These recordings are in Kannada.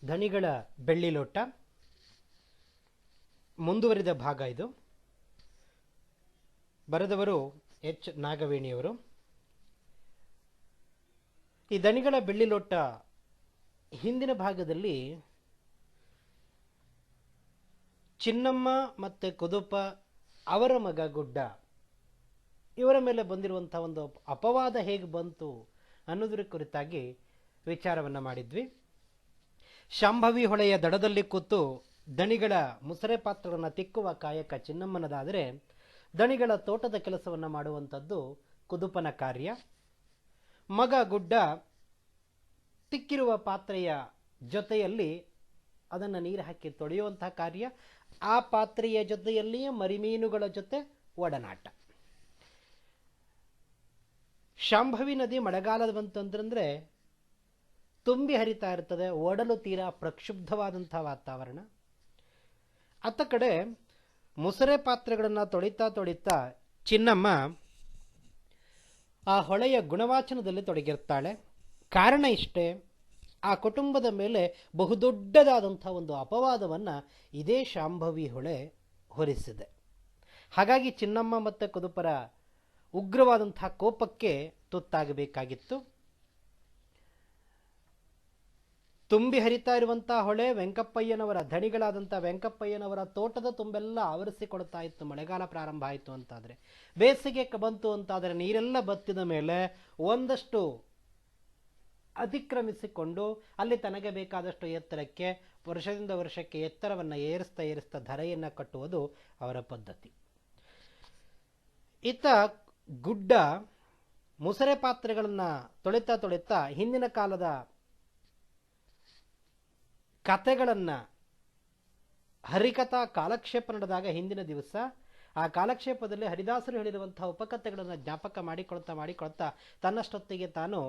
ಧಣಿಗಳ ಬೆಳ್ಳಿ ಲೋಟ ಮುಂದುವರಿದ ಭಾಗ ಇದು. ಬರೆದವರು ಎಚ್ ನಾಗವೇಣಿಯವರು. ಈ ಧಣಿಗಳ ಬೆಳ್ಳಿ ಲೋಟ ಹಿಂದಿನ ಭಾಗದಲ್ಲಿ ಚಿನ್ನಮ್ಮ ಮತ್ತೆ ಕುದುಪ ಅವರ ಮಗ ಗುಡ್ಡ ಇವರ ಮೇಲೆ ಬಂದಿರುವಂತಹ ಒಂದು ಅಪವಾದ ಹೇಗೆ ಬಂತು ಅನ್ನೋದ್ರ ಕುರಿತಾಗಿ ವಿಚಾರವನ್ನ ಮಾಡಿದ್ವಿ. ಶಾಂಭವಿ ಹೊಳೆಯ ದಡದಲ್ಲಿ ಕೂತು ದಣಿಗಳ ಮುಸರೆ ಪಾತ್ರಗಳನ್ನು ತಿಕ್ಕುವ ಕಾಯಕ ಚಿನ್ನಮ್ಮನದಾದರೆ ದಣಿಗಳ ತೋಟದ ಕೆಲಸವನ್ನು ಮಾಡುವಂಥದ್ದು ಕುದುಪನ ಕಾರ್ಯ. ಮಗ ಗುಡ್ಡ ತಿಕ್ಕಿರುವ ಪಾತ್ರೆಯ ಜೊತೆಯಲ್ಲಿ ಅದನ್ನು ನೀರು ಹಾಕಿ ತೊಳೆಯುವಂತಹ ಕಾರ್ಯ, ಆ ಪಾತ್ರೆಯ ಜೊತೆಯಲ್ಲಿಯೇ ಮರಿಮೀನುಗಳ ಜೊತೆ ಒಡನಾಟ. ಶಾಂಭವಿ ನದಿ ಮಳೆಗಾಲದ ಬಂತಂದ್ರೆ ತುಂಬಿ ಹರಿತಾ ಇರ್ತದೆ, ಒಡಲು ತೀರಾ ಪ್ರಕ್ಷುಬ್ಧವಾದಂತಹ ವಾತಾವರಣ. ಅತ್ತ ಕಡೆ ಮುಸರೆ ಪಾತ್ರೆಗಳನ್ನು ತೊಳಿತಾ ಚಿನ್ನಮ್ಮ ಆ ಹೊಳೆಯ ಗುಣವಾಚನದಲ್ಲಿ ತೊಡಗಿರ್ತಾಳೆ. ಕಾರಣ ಇಷ್ಟೇ, ಆ ಕುಟುಂಬದ ಮೇಲೆ ಬಹುದೊಡ್ಡದಾದಂಥ ಒಂದು ಅಪವಾದವನ್ನು ಇದೇ ಶಾಂಭವಿ ಹೊಳೆ ಹೊರಿಸಿದೆ. ಹಾಗಾಗಿ ಚಿನ್ನಮ್ಮ ಮತ್ತು ಕುದುಪರ ಉಗ್ರವಾದಂಥ ಕೋಪಕ್ಕೆ ತುತ್ತಾಗಬೇಕಾಗಿತ್ತು. ತುಂಬಿ ಹರಿತಾ ಇರುವಂತಹ ಹೊಳೆ ವೆಂಕಪ್ಪಯ್ಯನವರ ಧಣಿಗಳಾದಂಥ ವೆಂಕಪ್ಪಯ್ಯನವರ ತೋಟದ ತುಂಬೆಲ್ಲ ಆವರಿಸಿಕೊಡ್ತಾ ಇತ್ತು. ಮಳೆಗಾಲ ಪ್ರಾರಂಭ ಆಯಿತು ಅಂತಾದರೆ, ಬೇಸಿಗೆ ಬಂತು ಅಂತಾದರೆ ನೀರೆಲ್ಲ ಬತ್ತಿದ ಮೇಲೆ ಒಂದಷ್ಟು ಅತಿಕ್ರಮಿಸಿಕೊಂಡು ಅಲ್ಲಿ ತನಗೆ ಬೇಕಾದಷ್ಟು ಎತ್ತರಕ್ಕೆ ವರ್ಷದಿಂದ ವರ್ಷಕ್ಕೆ ಎತ್ತರವನ್ನು ಏರಿಸ್ತಾ ಧರೆಯನ್ನು ಕಟ್ಟುವುದು ಅವರ ಪದ್ಧತಿ. ಇತ್ತ ಗುಡ್ಡ ಮುಸರೆ ಪಾತ್ರೆಗಳನ್ನು ತೊಳಿತಾ ಹಿಂದಿನ ಕಾಲದ ಕಥೆಗಳನ್ನು ಹರಿಕಥಾ ಕಾಲಕ್ಷೇಪ ನಡೆದಾಗ ಹಿಂದಿನ ದಿವಸ ಆ ಕಾಲಕ್ಷೇಪದಲ್ಲಿ ಹರಿದಾಸರು ಹೇಳಿರುವಂತಹ ಉಪಕಥೆಗಳನ್ನು ಜ್ಞಾಪಕ ಮಾಡಿಕೊಳ್ತಾ ತನ್ನಷ್ಟೊತ್ತಿಗೆ ತಾನು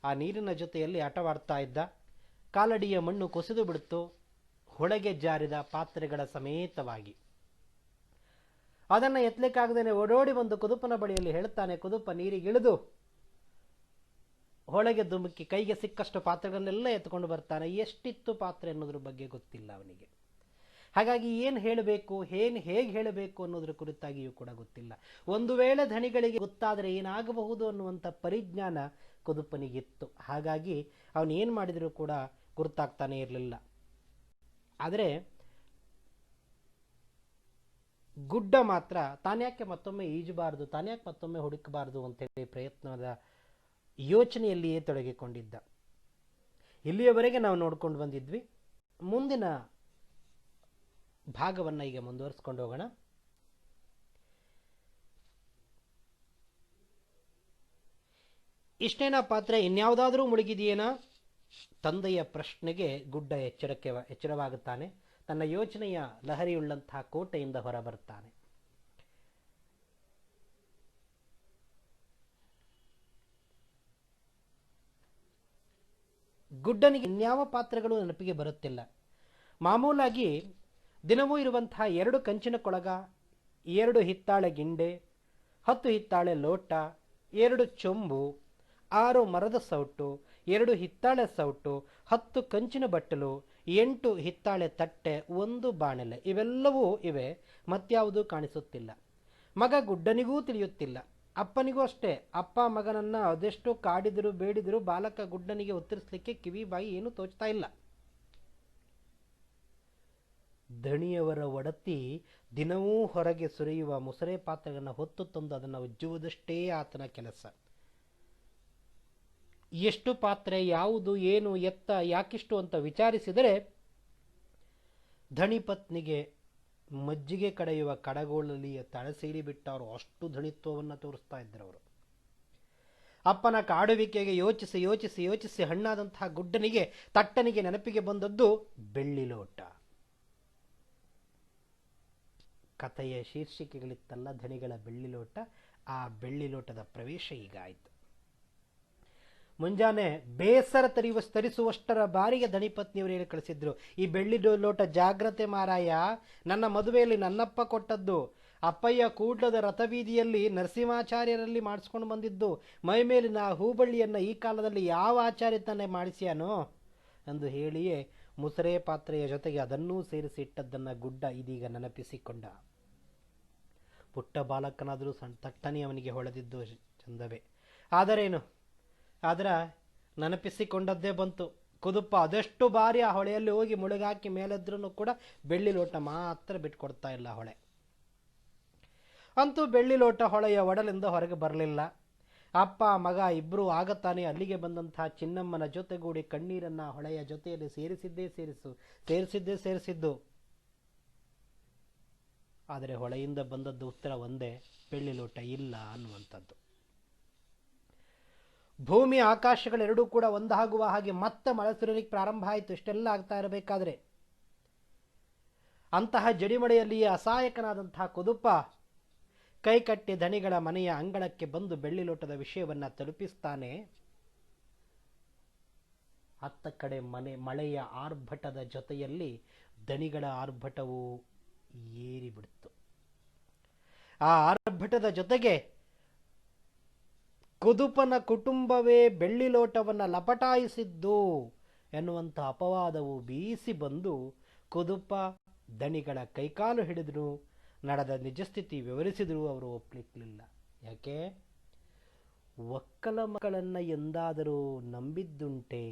ಆ ನೀರಿನ ಜೊತೆಯಲ್ಲಿ ಆಟವಾಡ್ತಾ ಇದ್ದ. ಕಾಲಡಿಯ ಮಣ್ಣು ಕುಸಿದು ಬಿಡ್ತು, ಹೊಳೆಗೆ ಜಾರಿದ ಪಾತ್ರೆಗಳ ಸಮೇತವಾಗಿ. ಅದನ್ನು ಎತ್ತಲಿಕ್ಕಾಗದೇನೆ ಓಡೋಡಿ ಒಂದು ಕುದುಪನ ಬಳಿಯಲ್ಲಿ ಹೇಳ್ತಾನೆ. ಕುದುಪ ನೀರಿಗಿಳಿದು ಹೊಳೆಗೆ ಧುಮುಕಿ ಕೈಗೆ ಸಿಕ್ಕಷ್ಟು ಪಾತ್ರೆಗಳನ್ನೆಲ್ಲ ಎತ್ಕೊಂಡು ಬರ್ತಾನೆ. ಎಷ್ಟಿತ್ತು ಪಾತ್ರೆ ಅನ್ನೋದ್ರ ಬಗ್ಗೆ ಗೊತ್ತಿಲ್ಲ ಅವನಿಗೆ. ಹಾಗಾಗಿ ಏನು ಹೇಳಬೇಕು, ಹೇಗೆ ಹೇಳಬೇಕು ಅನ್ನೋದ್ರ ಕುರಿತಾಗಿಯೂ ಕೂಡ ಗೊತ್ತಿಲ್ಲ. ಒಂದು ವೇಳೆ ಧಣಿಗಳಿಗೆ ಗೊತ್ತಾದರೆ ಏನಾಗಬಹುದು ಅನ್ನುವಂಥ ಪರಿಜ್ಞಾನ ಕುದುಪನಿಗಿತ್ತು. ಹಾಗಾಗಿ ಅವನು ಏನು ಮಾಡಿದರೂ ಕೂಡ ಗುರುತಾಗ್ತಾನೆ ಇರಲಿಲ್ಲ. ಆದರೆ ಗುಡ್ಡ ಮಾತ್ರ ತಾನ್ಯಾಕೆ ಮತ್ತೊಮ್ಮೆ ಈಜಬಾರದು, ತಾನ್ಯಾಕೆ ಮತ್ತೊಮ್ಮೆ ಹುಡುಕಬಾರದು ಅಂತೇಳಿ ಪ್ರಯತ್ನದ ಯೋಚನೆಯಲ್ಲಿಯೇ ತೊಡಗಿಕೊಂಡಿದ್ದ. ಇಲ್ಲಿಯವರೆಗೆ ನಾವು ನೋಡ್ಕೊಂಡು ಬಂದಿದ್ವಿ. ಮುಂದಿನ ಭಾಗವನ್ನು ಈಗ ಮುಂದುವರಿಸ್ಕೊಂಡು ಹೋಗೋಣ. ಇಷ್ಟೇನಾ ಪಾತ್ರೆ, ಇನ್ಯಾವುದಾದ್ರೂ ಮುಳುಗಿದೆಯೇನಾ? ತಂದೆಯ ಪ್ರಶ್ನೆಗೆ ಗುಡ್ಡ ಎಚ್ಚರವಾಗುತ್ತಾನೆ. ತನ್ನ ಯೋಚನೆಯ ಲಹರಿಯುಳ್ಳಂತಹ ಕೋಟೆಯಿಂದ ಹೊರಬರ್ತಾನೆ. ಗುಡ್ಡನಿಗೆ ಇನ್ಯಾವ ಪಾತ್ರೆಗಳು ನೆನಪಿಗೆ ಬರುತ್ತಿಲ್ಲ. ಮಾಮೂಲಾಗಿ ದಿನವೂ ಇರುವಂತಹ 2 ಕಂಚಿನ ಕೊಳಗ, 2 ಹಿತ್ತಾಳೆ ಗಿಂಡೆ, 10 ಹಿತ್ತಾಳೆ ಲೋಟ, 2 ಚೊಂಬು, 6 ಮರದ ಸೌಟು, 2 ಹಿತ್ತಾಳೆ ಸೌಟು, 10 ಕಂಚಿನ ಬಟ್ಟಲು, 8 ಹಿತ್ತಾಳೆ ತಟ್ಟೆ, 1 ಬಾಣಲೆ, ಇವೆಲ್ಲವೂ ಇವೆ. ಮತ್ಯಾವುದೂ ಕಾಣಿಸುತ್ತಿಲ್ಲ. ಮಗ ಗುಡ್ಡನಿಗೂ ತಿಳಿಯುತ್ತಿಲ್ಲ, ಅಪ್ಪನಿಗೂ ಅಷ್ಟೇ. ಅಪ್ಪ ಮಗನನ್ನ ಅದೆಷ್ಟು ಕಾಡಿದ್ರು ಬೇಡಿದ್ರು ಬಾಲಕ ಗುಡ್ಡನಿಗೆ ಉತ್ತರಿಸಲಿಕ್ಕೆ ಕಿವಿ ಬಾಯಿ ಏನು ತೋಚ್ತಾ ಇಲ್ಲ. ದಣಿಯವರ ಒಡತಿ ದಿನವೂ ಹೊರಗೆ ಸುರಿಯುವ ಮುಸರೆ ಪಾತ್ರೆಗಳನ್ನು ಹೊತ್ತು ತಂದು ಅದನ್ನು ಉಜ್ಜುವುದಷ್ಟೇ ಆತನ ಕೆಲಸ. ಎಷ್ಟು ಪಾತ್ರೆ, ಯಾವುದು, ಏನು, ಎತ್ತ, ಯಾಕಿಷ್ಟು ಅಂತ ವಿಚಾರಿಸಿದರೆ ಧಣಿ ಪತ್ನಿಗೆ ಮಜ್ಜಿಗೆ ಕಡೆಯುವ ಕಡಗೋಳಲ್ಲಿ ತಳಸೀಳಿ ಬಿಟ್ಟವರು ಅಷ್ಟು ಧಣಿತ್ವವನ್ನು ತೋರಿಸ್ತಾ ಇದ್ದರು ಅವರು. ಅಪ್ಪನ ಕಾಡುವಿಕೆಗೆ ಯೋಚಿಸಿ ಹಣ್ಣಾದಂತಹ ಗುಡ್ಡನಿಗೆ ತಟ್ಟನಿಗೆ ನೆನಪಿಗೆ ಬಂದದ್ದು ಬೆಳ್ಳಿ ಲೋಟ. ಕಥೆಯ ಶೀರ್ಷಿಕೆಗಳಿತ್ತಲ್ಲ ಧಣಿಗಳ ಬೆಳ್ಳಿ ಲೋಟ, ಆ ಬೆಳ್ಳಿ ಲೋಟದ ಪ್ರವೇಶ ಈಗ ಆಯಿತು. ಮುಂಜಾನೆ ಬೇಸರ ತರಿಸುವಷ್ಟರ ಬಾರಿಗೆ ದಣಿಪತ್ನಿಯವರು ಹೇಳಿ ಕಳಿಸಿದ್ರು, ಈ ಬೆಳ್ಳಿ ಲೋಟ ಜಾಗ್ರತೆ ಮಾರಾಯ, ನನ್ನ ಮದುವೆಯಲ್ಲಿ ನನ್ನಪ್ಪ ಕೊಟ್ಟದ್ದು. ಅಪ್ಪಯ್ಯ ಕೂಡ್ಲದ ರಥಬೀದಿಯಲ್ಲಿ ನರಸಿಂಹಾಚಾರ್ಯರಲ್ಲಿ ಮಾಡಿಸ್ಕೊಂಡು ಬಂದಿದ್ದು. ಮೈಮೇಲಿನ ಹೂಬಳ್ಳಿಯನ್ನು ಈ ಕಾಲದಲ್ಲಿ ಯಾವ ಆಚಾರ್ಯ ತಾನೇ ಮಾಡಿಸ್ಯಾನೋ ಎಂದು ಹೇಳಿಯೇ ಮುಸರೆ ಪಾತ್ರೆಯ ಜೊತೆಗೆ ಅದನ್ನೂ ಸೇರಿಸಿ ಇಟ್ಟದ್ದನ್ನು ಗುಡ್ಡ ಇದೀಗ ನೆನಪಿಸಿಕೊಂಡ. ಪುಟ್ಟ ಬಾಲಕನಾದರೂ ತಟ್ಟನೆ ಅವನಿಗೆ ಹೊಳೆದಿದ್ದು ಚಂದವೇ. ಆದರೇನು, ಆದ್ರೆ ನೆನಪಿಸಿಕೊಂಡದ್ದೇ ಬಂತು. ಕುದುಪ ಅದೆಷ್ಟು ಬಾರಿ ಆ ಹೊಳೆಯಲ್ಲಿ ಹೋಗಿ ಮುಳುಗಾಕಿ ಮೇಲೆದ್ರೂ ಕೂಡ ಬೆಳ್ಳಿ ಲೋಟ ಮಾತ್ರ ಬಿಟ್ಕೊಡ್ತಾ ಇಲ್ಲ ಹೊಳೆ. ಅಂತೂ ಬೆಳ್ಳಿ ಲೋಟ ಹೊಳೆಯ ಒಡಲಿಂದ ಹೊರಗೆ ಬರಲಿಲ್ಲ. ಅಪ್ಪ ಮಗ ಇಬ್ಬರು ಆಗತಾನೆ ಅಲ್ಲಿಗೆ ಬಂದಂತಹ ಚಿನ್ನಮ್ಮನ ಜೊತೆಗೂಡಿ ಕಣ್ಣೀರನ್ನ ಹೊಳೆಯ ಜೊತೆಯಲ್ಲಿ ಸೇರಿಸಿದ್ದು. ಆದರೆ ಹೊಳೆಯಿಂದ ಬಂದದ್ದು ಉತ್ತರ ಒಂದೇ, ಬೆಳ್ಳಿ ಲೋಟ ಇಲ್ಲ ಅನ್ನುವಂಥದ್ದು. ಭೂಮಿ ಆಕಾಶಗಳೆರಡೂ ಕೂಡ ಒಂದಾಗುವ ಹಾಗೆ ಮತ್ತೆ ಮಳೆ ಸುರಿಲಿಕ್ಕೆ ಪ್ರಾರಂಭ ಆಯಿತು. ಇಷ್ಟೆಲ್ಲ ಆಗ್ತಾ ಇರಬೇಕಾದ್ರೆ ಅಂತಹ ಜಡಿಮಳೆಯಲ್ಲಿಯೇ ಅಸಹಾಯಕನಾದಂತಹ ಕುದುಪ ಕೈಕಟ್ಟಿ ದಣಿಗಳ ಮನೆಯ ಅಂಗಳಕ್ಕೆ ಬಂದು ಬೆಳ್ಳಿ ಲೋಟದ ವಿಷಯವನ್ನ ತಲುಪಿಸ್ತಾನೆ. ಅತ್ತ ಕಡೆ ಮಳೆಯ ಆರ್ಭಟದ ಜೊತೆಯಲ್ಲಿ ದಣಿಗಳ ಆರ್ಭಟವು ಏರಿಬಿಡ್ತು. ಆ ಆರ್ಭಟದ ಜೊತೆಗೆ ಕುದುಪನ ಕುಟುಂಬವೇ ಬೆಳ್ಳಿ ಲೋಟವನ್ನ ಲಪಟಾಯಿಸಿದ್ದು ಎನ್ನುವಂಥ ಅಪವಾದವು ಬೀಸಿ ಬಂದು ಕುದುಪ ದಣಿಗಳ ಕೈಕಾಲು ಹಿಡಿದ್ರು. ನಡೆದ ನಿಜಸ್ಥಿತಿ ವಿವರಿಸಿದ್ರು. ಅವರು ಒಪ್ಪಲಿಕ್ಲಿಲ್ಲ. ಯಾಕೆ? ಒಕ್ಕಲ ಮಕ್ಕಳನ್ನ ಎಂದಾದರೂ ನಂಬಿದ್ದುಂಟೆ?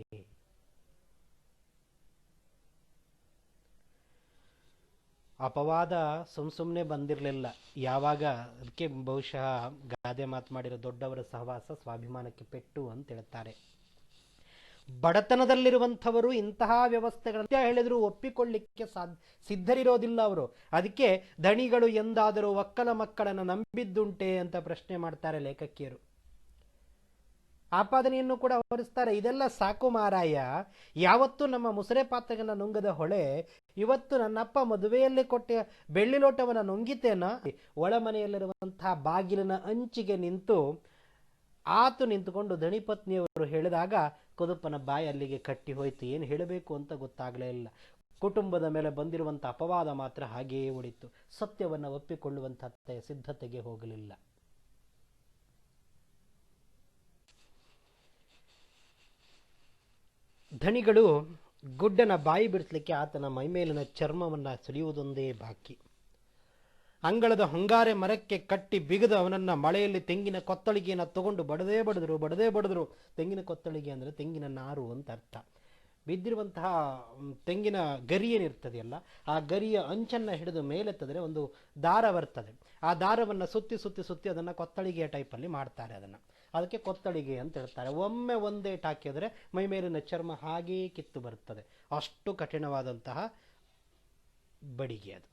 ಅಪವಾದ ಸುಮ್ಮನೆ ಬಂದಿರಲಿಲ್ಲ. ಯಾವಾಗ ಅದಕ್ಕೆ ಬಹುಶಃ ಗಾದೆ ಮಾತು ಮಾಡಿರೋ ದೊಡ್ಡವರ ಸಹವಾಸ ಸ್ವಾಭಿಮಾನಕ್ಕೆ ಪೆಟ್ಟು ಅಂತ ಹೇಳ್ತಾರೆ. ಬಡತನದಲ್ಲಿರುವಂಥವರು ಇಂತಹ ವ್ಯವಸ್ಥೆಗಳಂತ ಹೇಳಿದ್ರು ಒಪ್ಪಿಕೊಳ್ಳಿಕ್ಕೆ ಸಿದ್ಧರಿರೋದಿಲ್ಲ ಅವರು. ಅದಕ್ಕೆ ದಣಿಗಳು ಎಂದಾದರೂ ಒಕ್ಕಲ ಮಕ್ಕಳನ್ನು ನಂಬಿದ್ದುಂಟೆ ಅಂತ ಪ್ರಶ್ನೆ ಮಾಡ್ತಾರೆ ಲೇಖಕಿಯರು. ಆಪಾದನೆಯನ್ನು ಕೂಡ ಹೊರಿಸ್ತಾರೆ. ಇದೆಲ್ಲ ಸಾಕು ಮಾರಾಯ, ಯಾವತ್ತೂ ನಮ್ಮ ಮುಸರೆ ಪಾತ್ರೆಗಳನ್ನ ನುಂಗದ ಹೊಳೆ ಇವತ್ತು ನನ್ನಪ್ಪ ಮದುವೆಯಲ್ಲಿ ಕೊಟ್ಟ ಬೆಳ್ಳಿ ಲೋಟವನ್ನು ನುಂಗಿತೇನ? ಒಳಮನೆಯಲ್ಲಿರುವಂತಹ ಬಾಗಿಲಿನ ಅಂಚಿಗೆ ನಿಂತುಕೊಂಡು ದಣಿಪತ್ನಿಯವರು ಹೇಳಿದಾಗ ಕುದುಪನ ಬಾಯಿ ಅಲ್ಲಿಗೆ ಕಟ್ಟಿ ಹೋಯ್ತು. ಏನು ಹೇಳಬೇಕು ಅಂತ ಗೊತ್ತಾಗಲೇ ಇಲ್ಲ. ಕುಟುಂಬದ ಮೇಲೆ ಬಂದಿರುವಂಥ ಅಪವಾದ ಮಾತ್ರ ಹಾಗೆಯೇ ಉಳಿತು. ಸತ್ಯವನ್ನು ಒಪ್ಪಿಕೊಳ್ಳುವಂಥ ಸಿದ್ಧತೆಗೆ ಹೋಗಲಿಲ್ಲ. ಧಣಿಗಳು ಗುಡ್ಡನ ಬಾಯಿ ಬಿಡಿಸ್ಲಿಕ್ಕೆ ಆತನ ಮೈಮೇಲಿನ ಚರ್ಮವನ್ನು ಸುಲಿಯುವುದೊಂದೇ ಬಾಕಿ. ಅಂಗಳದ ಹೊಂಗಾರೆ ಮರಕ್ಕೆ ಕಟ್ಟಿ ಬಿಗಿದು ಅವನನ್ನ ಮಳೆಯಲ್ಲಿ ತೆಂಗಿನ ಕೊತ್ತಳಿಗೆಯನ್ನು ತಗೊಂಡು ಬಡದೇ ಬಡಿದ್ರು. ತೆಂಗಿನ ಕೊತ್ತಳಿಗೆ ಅಂದರೆ ತೆಂಗಿನ ನಾರು ಅಂತ ಅರ್ಥ. ಬಿದ್ದಿರುವಂತಹ ತೆಂಗಿನ ಗರಿ ಏನಿರ್ತದೆಯಲ್ಲ, ಆ ಗರಿಯ ಅಂಚನ್ನು ಹಿಡಿದು ಮೇಲೆತ್ತಿದ್ರೆ ಒಂದು ದಾರ ಬರ್ತದೆ. ಆ ದಾರವನ್ನು ಸುತ್ತಿ ಅದನ್ನು ಕೊತ್ತಳಿಗೆಯ ಟೈಪಲ್ಲಿ ಮಾಡ್ತಾರೆ. ಅದಕ್ಕೆ ಕೊತ್ತಳಿಗೆ ಅಂತ ಹೇಳ್ತಾರೆ. ಒಮ್ಮೆ ಒಂದೇ ಹಾಕಿದರೆ ಮೈ ಮೇಲಿನ ಚರ್ಮ ಹಾಗೆಯೇ ಕಿತ್ತು ಬರುತ್ತದೆ. ಅಷ್ಟು ಕಠಿಣವಾದಂತಹ ಬಡಿಗೆ ಅದು.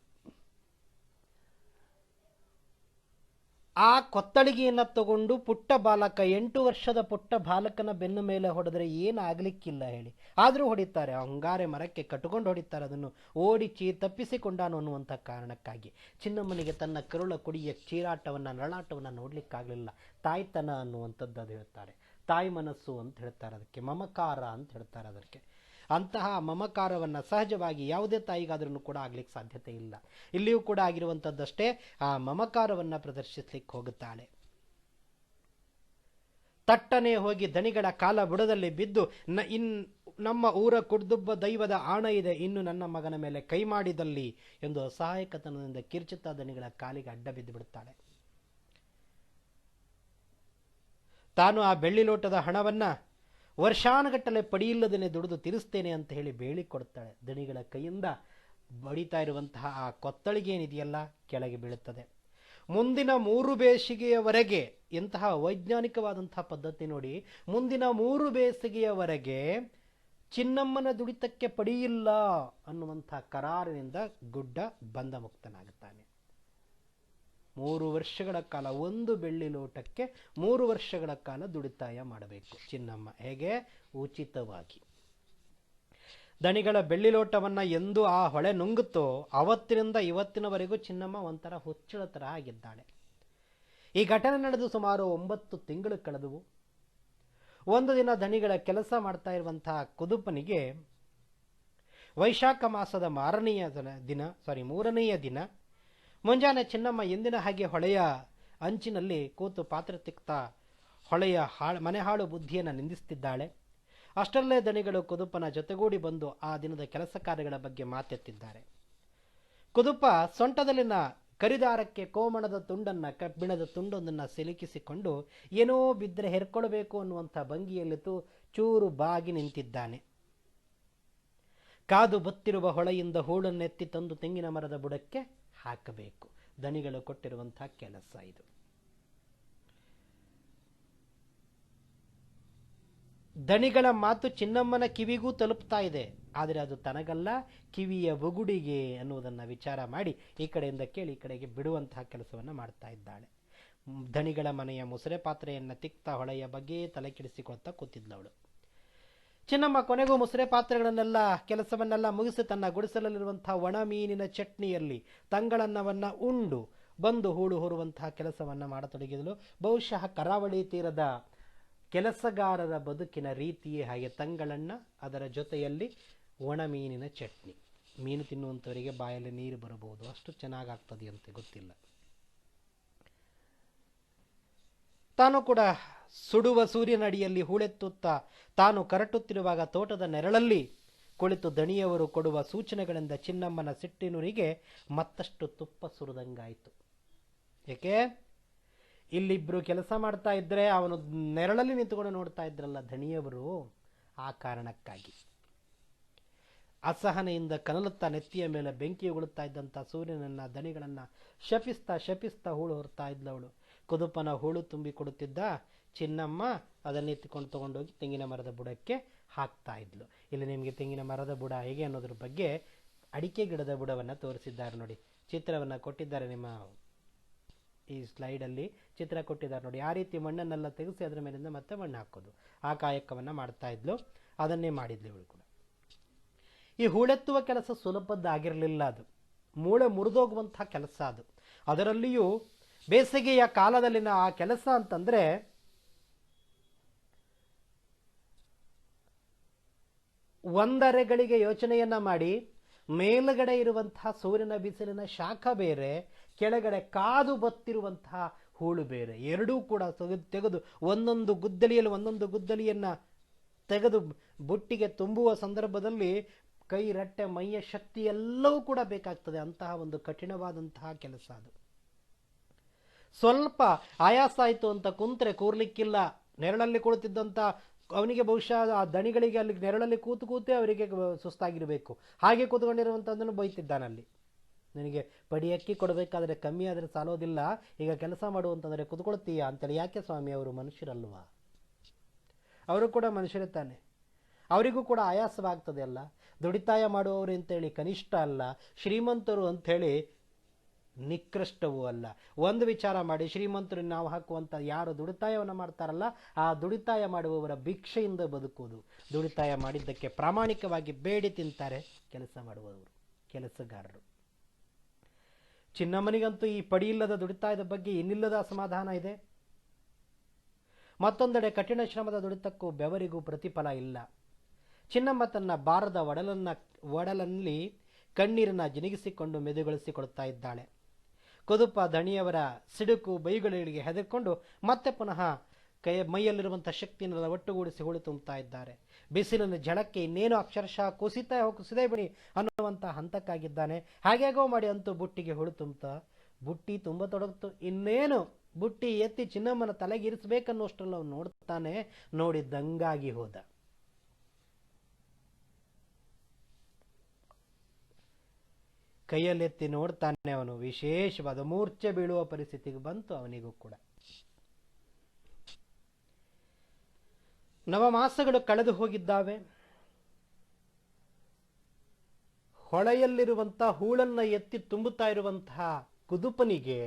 ಆ ಕೊತ್ತಳಿಗೆಯನ್ನು ತಗೊಂಡು ಪುಟ್ಟ ಬಾಲಕ, 8 ವರ್ಷದ ಪುಟ್ಟ ಬಾಲಕನ ಬೆನ್ನ ಮೇಲೆ ಹೊಡೆದ್ರೆ ಏನಾಗಲಿಕ್ಕಿಲ್ಲ ಹೇಳಿ. ಆದರೂ ಹೊಡಿತಾರೆ. ಹೊಂಗಾರೆ ಮರಕ್ಕೆ ಕಟ್ಕೊಂಡು ಹೊಡಿತಾರೆ. ಅದನ್ನು ಓಡಿ ತಪ್ಪಿಸಿಕೊಂಡಾನು ಅನ್ನುವಂಥ ಕಾರಣಕ್ಕಾಗಿ. ಚಿನ್ನಮ್ಮನಿಗೆ ತನ್ನ ಕರುಳ ಕುಡಿಯ ಚೀರಾಟವನ್ನು ನರಳಾಟವನ್ನು ನೋಡ್ಲಿಕ್ಕಾಗಲಿಲ್ಲ. ತಾಯ್ತನ ಅನ್ನುವಂಥದ್ದು ಅದು ಹೇಳ್ತಾರೆ. ತಾಯಿ ಮನಸ್ಸು ಅಂತ ಹೇಳ್ತಾರೆ. ಅದಕ್ಕೆ ಮಮಕಾರ ಅಂತ ಹೇಳ್ತಾರೆ. ಅದಕ್ಕೆ ಅಂತಹ ಮಮಕಾರವನ್ನು ಸಹಜವಾಗಿ ಯಾವುದೇ ತಾಯಿಗಾದ್ರೂ ಕೂಡ ಆಗ್ಲಿಕ್ಕೆ ಸಾಧ್ಯತೆ ಇಲ್ಲ. ಇಲ್ಲಿಯೂ ಕೂಡ ಆಗಿರುವಂಥದ್ದಷ್ಟೇ. ಆ ಮಮಕಾರವನ್ನು ಪ್ರದರ್ಶಿಸ್ಲಿಕ್ಕೆ ಹೋಗುತ್ತಾಳೆ. ತಟ್ಟನೆ ಹೋಗಿ ದಣಿಗಳ ಕಾಲ ಬುಡದಲ್ಲಿ ಬಿದ್ದು, ನಮ್ಮ ಊರ ಕುಡ್ದುಬ್ಬ ದೈವದ ಆಣ ಇದೆ, ಇನ್ನು ನನ್ನ ಮಗನ ಮೇಲೆ ಕೈ ಮಾಡಿದಲ್ಲಿ ಎಂದು ಅಸಹಾಯಕತನದಿಂದ ಕಿರ್ಚುತ್ತಾ ದಣಿಗಳ ಕಾಲಿಗೆ ಅಡ್ಡ ಬಿದ್ದು ಬಿಡುತ್ತಾಳೆ. ತಾನು ಆ ಬೆಳ್ಳಿ ಲೋಟದ ಹಣವನ್ನ ವರ್ಷಾನುಗಟ್ಟಲೆ ಪಡಿಯಿಲ್ಲದೇನೆ ದುಡಿದು ತೀರಿಸ್ತೇನೆ ಅಂತ ಹೇಳಿ ಬೇಳಿ ಕೊಡ್ತಾಳೆ. ದಣಿಗಳ ಕೈಯಿಂದ ಬಡಿತಾ ಇರುವಂತಹ ಆ ಕೊತ್ತಳಿಗೆ ಏನಿದೆಯಲ್ಲ ಕೆಳಗೆ ಬೀಳುತ್ತದೆ. ಮುಂದಿನ 3 ಬೇಸಿಗೆಯವರೆಗೆ, ಎಂತಹ ವೈಜ್ಞಾನಿಕವಾದಂತಹ ಪದ್ಧತಿ ನೋಡಿ, ಮುಂದಿನ 3 ಬೇಸಿಗೆಯವರೆಗೆ ಚಿನ್ನಮ್ಮನ ದುಡಿತಕ್ಕೆ ಪಡಿಯಿಲ್ಲ ಅನ್ನುವಂಥ ಕರಾರಿನಿಂದ ಗುಡ್ಡ ಬಂಧ ಮುಕ್ತನಾಗುತ್ತಾನೆ. 3 ವರ್ಷಗಳ ಕಾಲ ಒಂದು ಬೆಳ್ಳಿ ಲೋಟಕ್ಕೆ 3 ವರ್ಷಗಳ ಕಾಲ ದುಡಿತಾಯ ಮಾಡಬೇಕು ಚಿನ್ನಮ್ಮ. ಹೇಗೆ? ಉಚಿತವಾಗಿ. ದಣಿಗಳ ಬೆಳ್ಳಿ ಲೋಟವನ್ನ ಎಂದು ಆ ಹೊಳೆ ನುಂಗುತ್ತೋ ಅವತ್ತಿನಿಂದ ಇವತ್ತಿನವರೆಗೂ ಚಿನ್ನಮ್ಮ ಒಂಥರ ಹುಚ್ಚಳ ತರ ಆಗಿದ್ದಾಳೆ. ಈ ಘಟನೆ ನಡೆದು ಸುಮಾರು 9 ತಿಂಗಳು ಕಳೆದವು. ಒಂದು ದಿನ ದಣಿಗಳ ಕೆಲಸ ಮಾಡ್ತಾ ಇರುವಂತಹ ಕುದುಪನಿಗೆ ವೈಶಾಖ ಮಾಸದ 3ನೆಯ ದಿನ ಮುಂಜಾನೆ ಚಿನ್ನಮ್ಮ ಎಂದಿನ ಹಾಗೆ ಹೊಳೆಯ ಅಂಚಿನಲ್ಲಿ ಕೂತು ಪಾತ್ರೆ ತಿಕ್ತಾ ಹೊಳೆಯ ಮನೆಹಾಳು ಬುದ್ಧಿಯನ್ನು ನಿಂದಿಸ್ತಿದ್ದಾಳೆ. ಅಷ್ಟರಲ್ಲೇ ದಣಿಗಳು ಕುದುಪನ ಜೊತೆಗೂಡಿ ಬಂದು ಆ ದಿನದ ಕೆಲಸ ಕಾರ್ಯಗಳ ಬಗ್ಗೆ ಮಾತೆತ್ತಿದ್ದಾರೆ. ಕುದುಪ ಸೊಂಟದಲ್ಲಿನ ಕರಿದಾರಕ್ಕೆ ಕೋಮಣದ ತುಂಡನ್ನ, ಕಬ್ಬಿಣದ ತುಂಡೊಂದನ್ನು ಸಿಲುಕಿಸಿಕೊಂಡು ಏನೋ ಬಿದ್ದರೆ ಹೆರ್ಕೊಳ್ಬೇಕು ಅನ್ನುವಂಥ ಭಂಗಿಯಲ್ಲಿ ಚೂರು ಬಾಗಿ ನಿಂತಿದ್ದಾನೆ. ಕಾದು ಬತ್ತಿರುವ ಹೊಳೆಯಿಂದ ಹೂಳನ್ನೆತ್ತಿ ತಂದು ತೆಂಗಿನ ಮರದ ಬುಡಕ್ಕೆ ಹಾಕಬೇಕು. ದಣಿಗಳು ಕೊಟ್ಟಿರುವಂತಹ ಕೆಲಸ ಇದು. ದಣಿಗಳ ಮಾತು ಚಿನ್ನಮ್ಮನ ಕಿವಿಗೂ ತಲುಪ್ತಾ ಇದೆ. ಆದರೆ ಅದು ತನಗಲ್ಲ, ಕಿವಿಯ ಬುಗುಡಿಗೆ ಅನ್ನುವುದನ್ನು ವಿಚಾರ ಮಾಡಿ ಈ ಕಡೆಯಿಂದ ಕೇಳಿ ಈ ಕಡೆಗೆ ಬಿಡುವಂತಹ ಕೆಲಸವನ್ನು ಮಾಡ್ತಾ ಇದ್ದಾಳೆ. ದಣಿಗಳ ಮನೆಯ ಮುಸುರೆ ಪಾತ್ರೆಯನ್ನು ತಿಕ್ತಾ ಹೊಳೆಯ ಬಗ್ಗೆ ತಲೆ ಕೆಡಿಸಿಕೊಳ್ತಾ ಕೂತಿದ್ಲವಳು. ಚಿನ್ನಮ್ಮ ಕೊನೆಗೂ ಮುಸುರೆ ಪಾತ್ರೆಗಳನ್ನೆಲ್ಲ ಕೆಲಸವನ್ನೆಲ್ಲ ಮುಗಿಸಿ ತನ್ನ ಗುಡಿಸಲಲ್ಲಿರುವಂತಹ ಒಣ ಮೀನಿನ ಚಟ್ನಿಯಲ್ಲಿ ತಂಗಳನ್ನವನ್ನ ಉಂಡು ಬಂದು ಹೂಳು ಹೊರುವಂತಹ ಕೆಲಸವನ್ನ ಮಾಡತೊಡಗಿದಳು. ಬಹುಶಃ ಕರಾವಳಿ ತೀರದ ಕೆಲಸಗಾರರ ಬದುಕಿನ ರೀತಿಯೇ ಹಾಗೆ. ತಂಗಳನ್ನ, ಅದರ ಜೊತೆಯಲ್ಲಿ ಒಣ ಮೀನಿನ ಚಟ್ನಿ. ಮೀನು ತಿನ್ನುವಂಥವರಿಗೆ ಬಾಯಲ್ಲಿ ನೀರು ಬರಬಹುದು, ಅಷ್ಟು ಚೆನ್ನಾಗಾಗ್ತದೆಯಂತೆ, ಗೊತ್ತಿಲ್ಲ. ತಾನು ಕೂಡ ಸುಡುವ ಸೂರ್ಯನಡಿಯಲ್ಲಿ ಹೂಳೆತ್ತುತ್ತಾ ತಾನು ಕರಟುತ್ತಿರುವಾಗ ತೋಟದ ನೆರಳಲ್ಲಿ ಕುಳಿತು ದಣಿಯವರು ಕೊಡುವ ಸೂಚನೆಗಳಿಂದ ಚಿನ್ನಮ್ಮನ ಸಿಟ್ಟಿನುರಿಗೆ ಮತ್ತಷ್ಟು ತುಪ್ಪ ಸುರಿದಂಗಾಯಿತು. ಏಕೆ? ಇಲ್ಲಿಬ್ರು ಕೆಲಸ ಮಾಡ್ತಾ ಇದ್ರೆ ಅವನು ನೆರಳಲ್ಲಿ ನಿಂತುಕೊಂಡು ನೋಡ್ತಾ ಇದ್ರಲ್ಲ ದಣಿಯವರು, ಆ ಕಾರಣಕ್ಕಾಗಿ ಅಸಹನೆಯಿಂದ ಕನಲುತ್ತಾ ನೆತ್ತಿಯ ಮೇಲೆ ಬೆಂಕಿ ಉಗುಳುತ್ತಾ ಇದ್ದಂಥ ಸೂರ್ಯನನ್ನ, ದಣಿಗಳನ್ನ ಶಪಿಸ್ತಾ ಶಪಿಸ್ತಾ ಹೂಳು ಹೊರ್ತಾ ಇದ್ಲವಳು. ಕುದುಪನ ಹೂಳು ತುಂಬಿ ಕೊಡುತ್ತಿದ್ದ ಚಿನ್ನಮ್ಮ ಅದನ್ನೆತ್ತಿಕೊಂಡು ತಗೊಂಡೋಗಿ ತೆಂಗಿನ ಮರದ ಬುಡಕ್ಕೆ ಹಾಕ್ತಾ ಇದ್ಲು. ಇಲ್ಲಿ ನಿಮಗೆ ತೆಂಗಿನ ಮರದ ಬುಡ ಹೇಗೆ ಅನ್ನೋದ್ರ ಬಗ್ಗೆ ಅಡಿಕೆ ಗಿಡದ ಬುಡವನ್ನು ತೋರಿಸಿದ್ದಾರೆ ನೋಡಿ. ಚಿತ್ರವನ್ನು ಕೊಟ್ಟಿದ್ದಾರೆ, ನಿಮ್ಮ ಈ ಸ್ಲೈಡಲ್ಲಿ ಚಿತ್ರ ಕೊಟ್ಟಿದ್ದಾರೆ ನೋಡಿ. ಆ ರೀತಿ ಮಣ್ಣನ್ನೆಲ್ಲ ತೆಗೆಸಿ ಅದರ ಮೇಲಿಂದ ಮತ್ತೆ ಮಣ್ಣು ಹಾಕೋದು, ಆ ಕಾಯಕವನ್ನು ಮಾಡ್ತಾ ಇದ್ಲು. ಅದನ್ನೇ ಮಾಡಿದ್ಲು ಇವಳು ಕೂಡ. ಈ ಹೂಳೆತ್ತುವ ಕೆಲಸ ಸುಲಭದ್ದಾಗಿರಲಿಲ್ಲ. ಅದು ಮೂಳೆ ಮುರಿದೋಗುವಂತಹ ಕೆಲಸ ಅದು. ಅದರಲ್ಲಿಯೂ ಬೇಸಿಗೆಯ ಕಾಲದಲ್ಲಿನ ಆ ಕೆಲಸ ಅಂತಂದ್ರೆ ಒಂದರೆಗಳಿಗೆ ಯೋಚನೆಯನ್ನ ಮಾಡಿ, ಮೇಲುಗಡೆ ಇರುವಂತಹ ಸೂರ್ಯನ ಬಿಸಿಲಿನ ಶಾಖ ಬೇರೆ, ಕೆಳಗಡೆ ಕಾದು ಬತ್ತಿರುವಂತಹ ಹೂಳು ಬೇರೆ, ಎರಡೂ ಕೂಡ ತೆಗೆದು ಒಂದೊಂದು ಗುದ್ದಲಿಯನ್ನ ತೆಗೆದು ಬುಟ್ಟಿಗೆ ತುಂಬುವ ಸಂದರ್ಭದಲ್ಲಿ ಕೈ, ರಟ್ಟೆ, ಮೈಯ ಶಕ್ತಿ ಎಲ್ಲವೂ ಕೂಡ ಬೇಕಾಗ್ತದೆ. ಅಂತಹ ಒಂದು ಕಠಿಣವಾದಂತಹ ಕೆಲಸ ಅದು. ಸ್ವಲ್ಪ ಆಯಾಸ ಆಯಿತು ಅಂತ ಕುಂತ್ರೆ ಕೂರ್ಲಿಕ್ಕಿಲ್ಲ. ನೆರಳಲ್ಲಿ ಕುಳಿತಿದ್ದಂಥ ಅವನಿಗೆ ಬಹುಶಃ ಆ ದಣಿಗಳಿಗೆ ಅಲ್ಲಿ ನೆರಳಲ್ಲಿ ಕೂತೇ ಅವರಿಗೆ ಸುಸ್ತಾಗಿರಬೇಕು. ಹಾಗೆ ಕೂತ್ಕೊಂಡಿರುವಂಥದ್ದನ್ನು ಬೈತಿದ್ದಾನಲ್ಲಿ. ನನಗೆ ಪಡಿಯಕ್ಕಿ ಕೊಡಬೇಕಾದ್ರೆ ಕಮ್ಮಿ ಆದರೆ ಸಾಲೋದಿಲ್ಲ, ಈಗ ಕೆಲಸ ಮಾಡುವಂತಂದ್ರೆ ಕೂತ್ಕೊಳ್ತೀಯಾ ಅಂತೇಳಿ. ಯಾಕೆ ಸ್ವಾಮಿ, ಅವರು ಮನುಷ್ಯರಲ್ವಾ? ಅವರು ಕೂಡ ಮನುಷ್ಯರೇ ತಾನೆ, ಅವರಿಗೂ ಕೂಡ ಆಯಾಸವಾಗ್ತದೆ ಅಲ್ಲ. ದುಡಿತಾಯ ಮಾಡುವವರು ಅಂತೇಳಿ ಕನಿಷ್ಠ ಅಲ್ಲ, ಶ್ರೀಮಂತರು ಅಂಥೇಳಿ ನಿಕೃಷ್ಟವೂ ಅಲ್ಲ. ಒಂದು ವಿಚಾರ ಮಾಡಿ, ಶ್ರೀಮಂತರು ನಾವು ಹಾಕುವಂಥ ಯಾರು ದುಡಿತಾಯವನ್ನು ಮಾಡ್ತಾರಲ್ಲ, ಆ ದುಡಿತಾಯ ಮಾಡುವವರ ಭಿಕ್ಷೆಯಿಂದ ಬದುಕುವುದು. ದುಡಿತಾಯ ಮಾಡಿದ್ದಕ್ಕೆ ಪ್ರಾಮಾಣಿಕವಾಗಿ ಬೇಡಿ ತಿಂತಾರೆ ಕೆಲಸ ಮಾಡುವವರು, ಕೆಲಸಗಾರರು. ಚಿನ್ನಮ್ಮನಿಗಂತೂ ಈ ಪಡಿಯಿಲ್ಲದ ದುಡಿತಾಯದ ಬಗ್ಗೆ ಇನ್ನಿಲ್ಲದ ಅಸಮಾಧಾನ ಇದೆ. ಮತ್ತೊಂದೆಡೆ ಕಠಿಣ ಶ್ರಮದ ದುಡಿತಕ್ಕೂ ಬೆವರಿಗೂ ಪ್ರತಿಫಲ ಇಲ್ಲ. ಚಿನ್ನಮ್ಮ ತನ್ನ ಬಾರದ ಒಡಲಲ್ಲಿ ಕಣ್ಣೀರನ್ನ ಜಿನುಗಿಸಿಕೊಂಡು ಮೆದುಗೊಳಿಸಿಕೊಳ್ತಾ ಇದ್ದಾಳೆ. ಕುದುಪ ದಣಿಯವರ ಸಿಡುಕು ಬೈಗಳಿಗೆ ಹೆದರ್ಕೊಂಡು ಮತ್ತೆ ಪುನಃ ಮೈಯಲ್ಲಿರುವಂಥ ಶಕ್ತಿಯನ್ನೆಲ್ಲ ಒಟ್ಟುಗೂಡಿಸಿ ಹೂಳು ತುಂಬುತ್ತಾ ಇದ್ದಾರೆ. ಬಿಸಿಲಿನ ಝಳಕ್ಕೆ ಇನ್ನೇನು ಅಕ್ಷರಶಃ ಕುಸಿದೇ ಬಿಡಿ ಅನ್ನುವಂಥ ಹಂತಕ್ಕಾಗಿದ್ದಾನೆ. ಹಾಗೇಗೋ ಮಾಡಿ ಅಂತೂ ಬುಟ್ಟಿಗೆ ಹೂಳು ತುಂಬುತ್ತಾ ಬುಟ್ಟಿ ತುಂಬ ತೊಡಗ್ತು. ಇನ್ನೇನು ಬುಟ್ಟಿ ಎತ್ತಿ ಚಿನ್ನಮ್ಮನ ತಲೆಗೆ ಇರಿಸಬೇಕನ್ನೋಷ್ಟರಲ್ಲಿ ಅವನು ನೋಡ್ತಾನೆ. ನೋಡಿದ್ದಂಗಾಗಿ ಹೋದ. ಕೈಯಲ್ಲೆತ್ತಿ ನೋಡ್ತಾನೆ. ಅವನು ವಿಶೇಷವಾದ ಮೂರ್ಛೆ ಬೀಳುವ ಪರಿಸ್ಥಿತಿಗೆ ಬಂತು ಅವನಿಗೂ ಕೂಡ. ನವಮಾಸಗಳು ಕಳೆದು ಹೋಗಿದ್ದಾವೆ. ಹೊಳೆಯಲ್ಲಿರುವಂತಹ ಹೂಳನ್ನ ಎತ್ತಿ ತುಂಬುತ್ತಾ ಇರುವಂತಹ ಕುದುಪನಿಗೆ